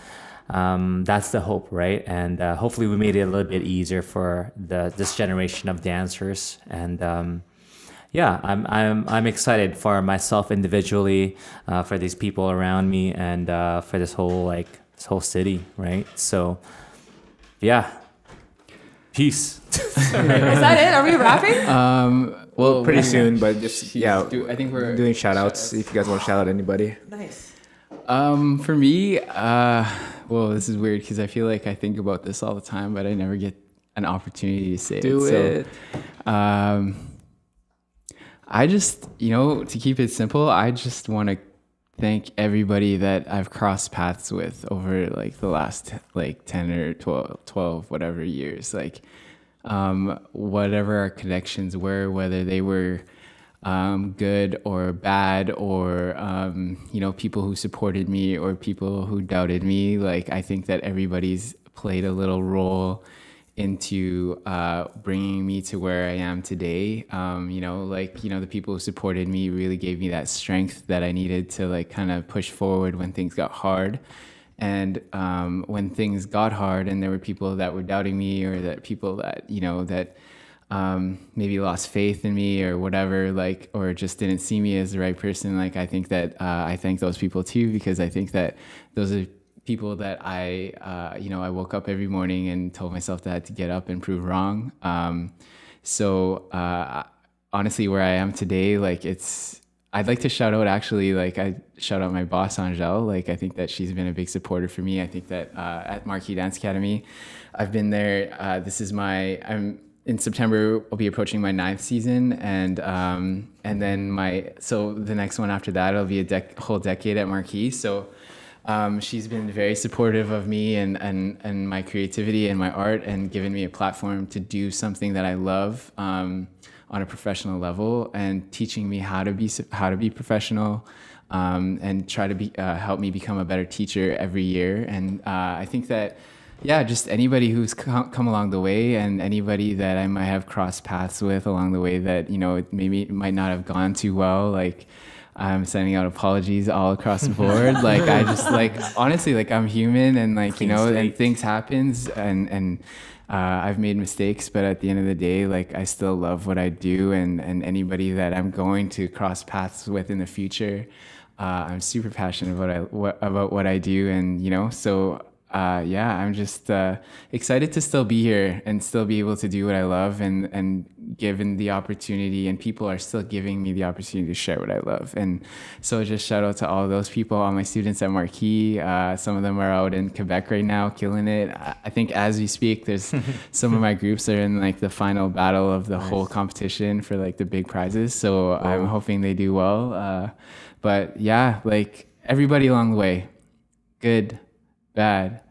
the hope, right? And hopefully we made it a little bit easier for this generation of dancers. And yeah, I'm excited for myself individually, for these people around me, and for this whole city, right? So yeah, peace. Is that it? Are we wrapping? Well, Pretty soon, but just I think we're doing shout outs. If you guys want to shout out anybody. Nice. For me, well, this is weird because I feel like I think about this all the time, but I never get an opportunity to say Do it. So, I just, to keep it simple, I just want to thank everybody that I've crossed paths with over like the last like 10 or 12 whatever years. Like, whatever our connections were, whether they were good or bad, or people who supported me or people who doubted me. Like, I think that everybody's played a little role into bringing me to where I am today. The people who supported me really gave me that strength that I needed to like kind of push forward when things got hard. And when things got hard and there were people that were doubting me, or that people that maybe lost faith in me or whatever, like, or just didn't see me as the right person, like, I think that I thank those people too, because I think that those are people that I woke up every morning and told myself that I had to get up and prove wrong. Honestly, where I am today, like, I'd like to shout out, actually, like, I shout out my boss, Angel. Like, I think that she's been a big supporter for me. I think that at Marquee Dance Academy, I've been there. In September, I'll be approaching my 9th season, and then the next one after that, it'll be a whole decade at Marquee. So she's been very supportive of me and my creativity and my art, and given me a platform to do something that I love on a professional level, and teaching me how to be professional, and try to help me become a better teacher every year. And I think that, yeah, just anybody who's come along the way, and anybody that I might have crossed paths with along the way that, it might not have gone too well, like, I'm sending out apologies all across the board. Like, I just, like, honestly, like, I'm human, and like, and things happens, and I've made mistakes, but at the end of the day, like, I still love what I do, and anybody that I'm going to cross paths with in the future, I'm super passionate about what I do. And, so I'm just excited to still be here and still be able to do what I love, and given the opportunity, and people are still giving me the opportunity to share what I love. And so just shout out to all of those people, all my students at Marquee. Some of them are out in Quebec right now, killing it. I think as we speak, there's some of my groups are in like the final battle of the whole competition for like the big prizes. So I'm hoping they do well. But yeah, like, everybody along the way, good, bad,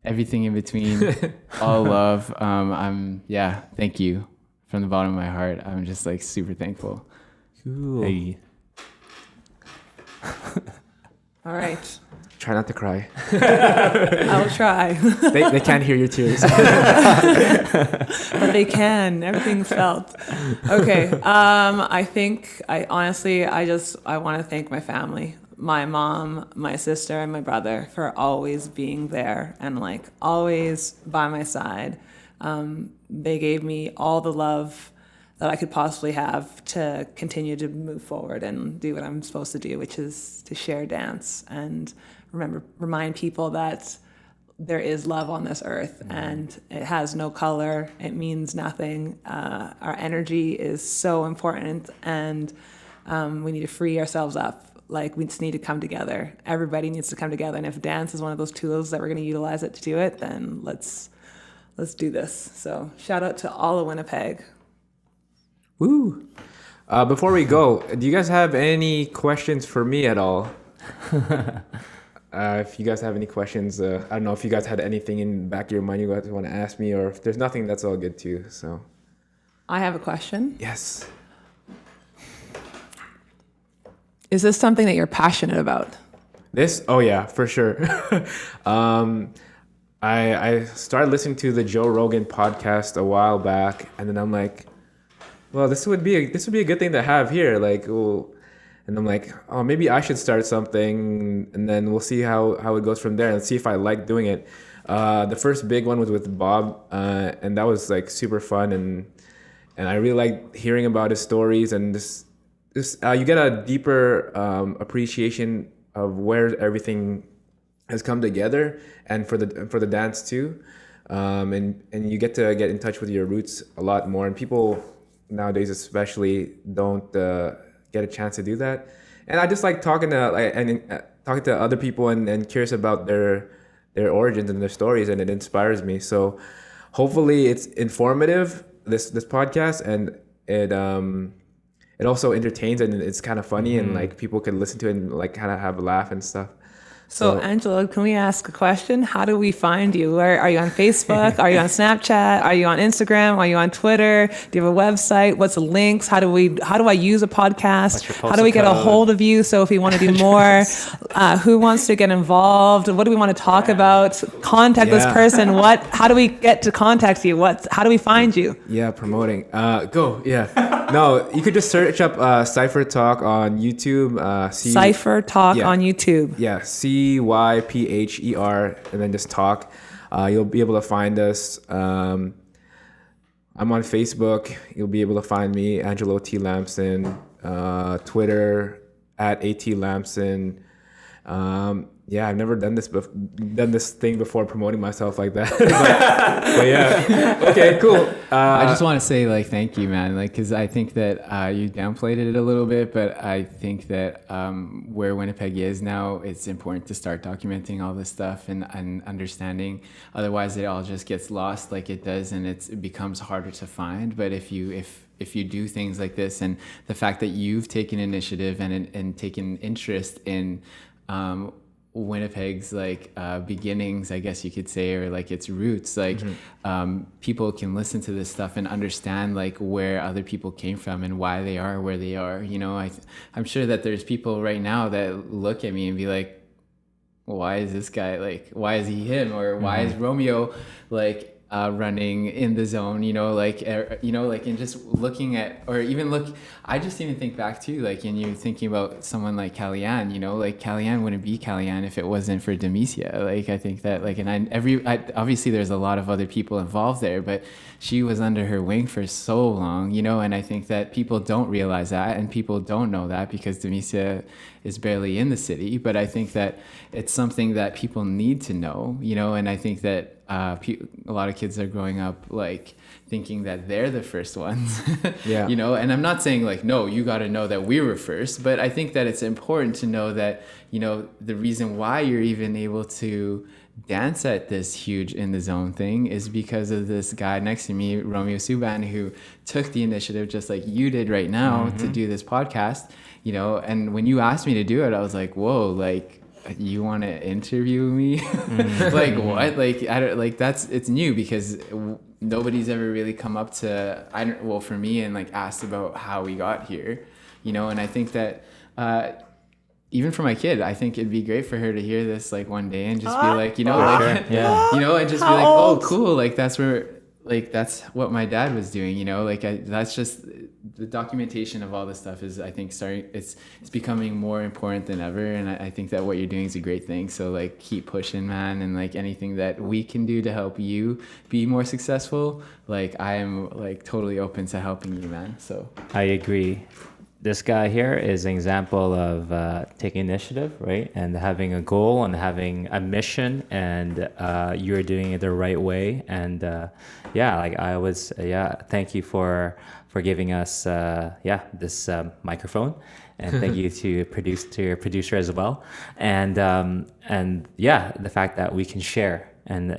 everything in between, all love. Thank you from the bottom of my heart. I'm just like super thankful. Cool. Hey. All right. Try not to cry. I'll try. They can't hear your tears. But they can. Everything's felt. Okay. I want to thank my family, my mom, my sister, and my brother, for always being there and like always by my side. They gave me all the love that I could possibly have to continue to move forward and do what I'm supposed to do, which is to share dance and remind people that there is love on this earth, and it has no color. It means nothing. Our energy is so important, and we need to free ourselves up. Like, we just need to come together. Everybody needs to come together. And if dance is one of those tools that we're going to utilize it to do it, then let's do this. So shout out to all of Winnipeg. Woo! Before we go, do you guys have any questions for me at all? If you guys have any questions, I don't know if you guys had anything in the back of your mind you guys want to ask me, or if there's nothing, that's all good too. So, I have a question. Yes. Is this something that you're passionate about? This? Oh yeah, for sure. I started listening to the Joe Rogan podcast a while back, and then I'm like, well, this would be a good thing to have here. Like, well, and I'm like, oh, maybe I should start something, and then we'll see how it goes from there, and see if I like doing it. The first big one was with Bob, and that was like super fun, and I really like hearing about his stories, and this you get a deeper appreciation of where everything has come together, and for the dance too, and you get to get in touch with your roots a lot more, and people nowadays especially don't get a chance to do that. And I just like talking to other people and curious about their origins and their stories, and it inspires me. So hopefully it's informative, this podcast, and it also entertains, and it's kind of funny, and like people can listen to it and like kind of have a laugh and stuff. So, Angela, can we ask a question? How do we find you? Where are you on Facebook? Are you on Snapchat? Are you on Instagram? Are you on Twitter? Do you have a website? What's the links? How do I use a podcast? How do we get a hold of you? So if we want to do more, who wants to get involved? What do we want to talk about? Contact this person. How do we get to contact you? How do we find you? Yeah, promoting. Go. Yeah. No, you could just search up CypherTalk on YouTube. CypherTalk on YouTube. Yeah, CYPHER, and then just talk. You'll be able to find us. I'm on Facebook. You'll be able to find me, Angelo T. Lamson. Twitter @AT Lamson. Yeah, I've never done this thing before, promoting myself like that. but yeah, okay, cool. I just want to say like thank you, man. Like, because I think that you downplayed it a little bit, but I think that where Winnipeg is now, it's important to start documenting all this stuff and understanding. Otherwise, it all just gets lost like it does, and it becomes harder to find. But if you do things like this, and the fact that you've taken initiative and taken interest in Winnipeg's like beginnings, I guess you could say, or like its roots, like people can listen to this stuff and understand like where other people came from and why they are where they are. You know, I'm sure that there's people right now that look at me and be like, why is this guy like, why is he him, or why is Romeo like running in the zone, and just looking at, or even look, I just even think back to like, and you're thinking about someone like Kellyanne, like Kellyanne wouldn't be Kellyanne if it wasn't for Dammecia. Like, I think that like, and obviously there's a lot of other people involved there, but she was under her wing for so long, and I think that people don't realize that, and people don't know that because Dammecia is barely in the city, but I think that it's something that people need to know, and I think that a lot of kids are growing up like thinking that they're the first ones. Yeah. And I'm not saying like, no, you got to know that we were first, but I think that it's important to know that, the reason why you're even able to dance at this huge in the zone thing is because of this guy next to me, Romeo Suban, who took the initiative just like you did right now to do this podcast, and when you asked me to do it, I was like, whoa, like, you want to interview me? Like what? Like I don't, like it's new because nobody's ever really come up to for me and like asked about how we got here, and I think that even for my kid, I think it'd be great for her to hear this like one day and just be like, and just be like, oh cool, like that's where, like that's what my dad was doing, that's just the documentation of all this stuff is, I think, it's becoming more important than ever, and I think that what you're doing is a great thing. So like keep pushing, man, and like anything that we can do to help you be more successful, like I am like totally open to helping you, man. So I agree. This guy here is an example of taking initiative, right? And having a goal and having a mission, and you're doing it the right way. And thank you for giving us this microphone, and thank you to your producer as well. And the fact that we can share. And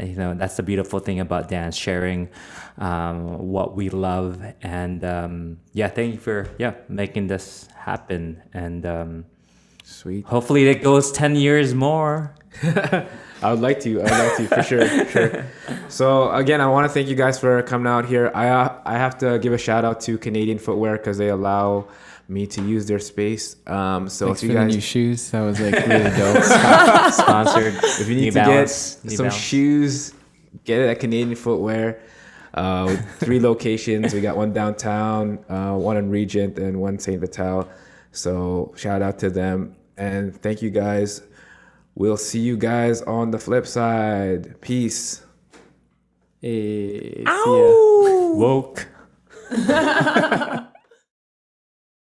that's the beautiful thing about dance, sharing what we love. And thank you for making this happen. And Sweet. Hopefully it goes 10 years more. I would like to for sure. So again, I want to thank you guys for coming out here. I have to give a shout out to Canadian Footwear because they allow me to use their space. So Thanks if you for the guys new shoes. That was like really dope. Sponsored. if you need New to Balance, get New some Balance. shoes, get it at Canadian Footwear. 3 locations. We got one downtown, one in Regent, and one St. Vital. So shout out to them and thank you guys. We'll see you guys on the flip side. Peace. Hey, see ya. Ow! Woke.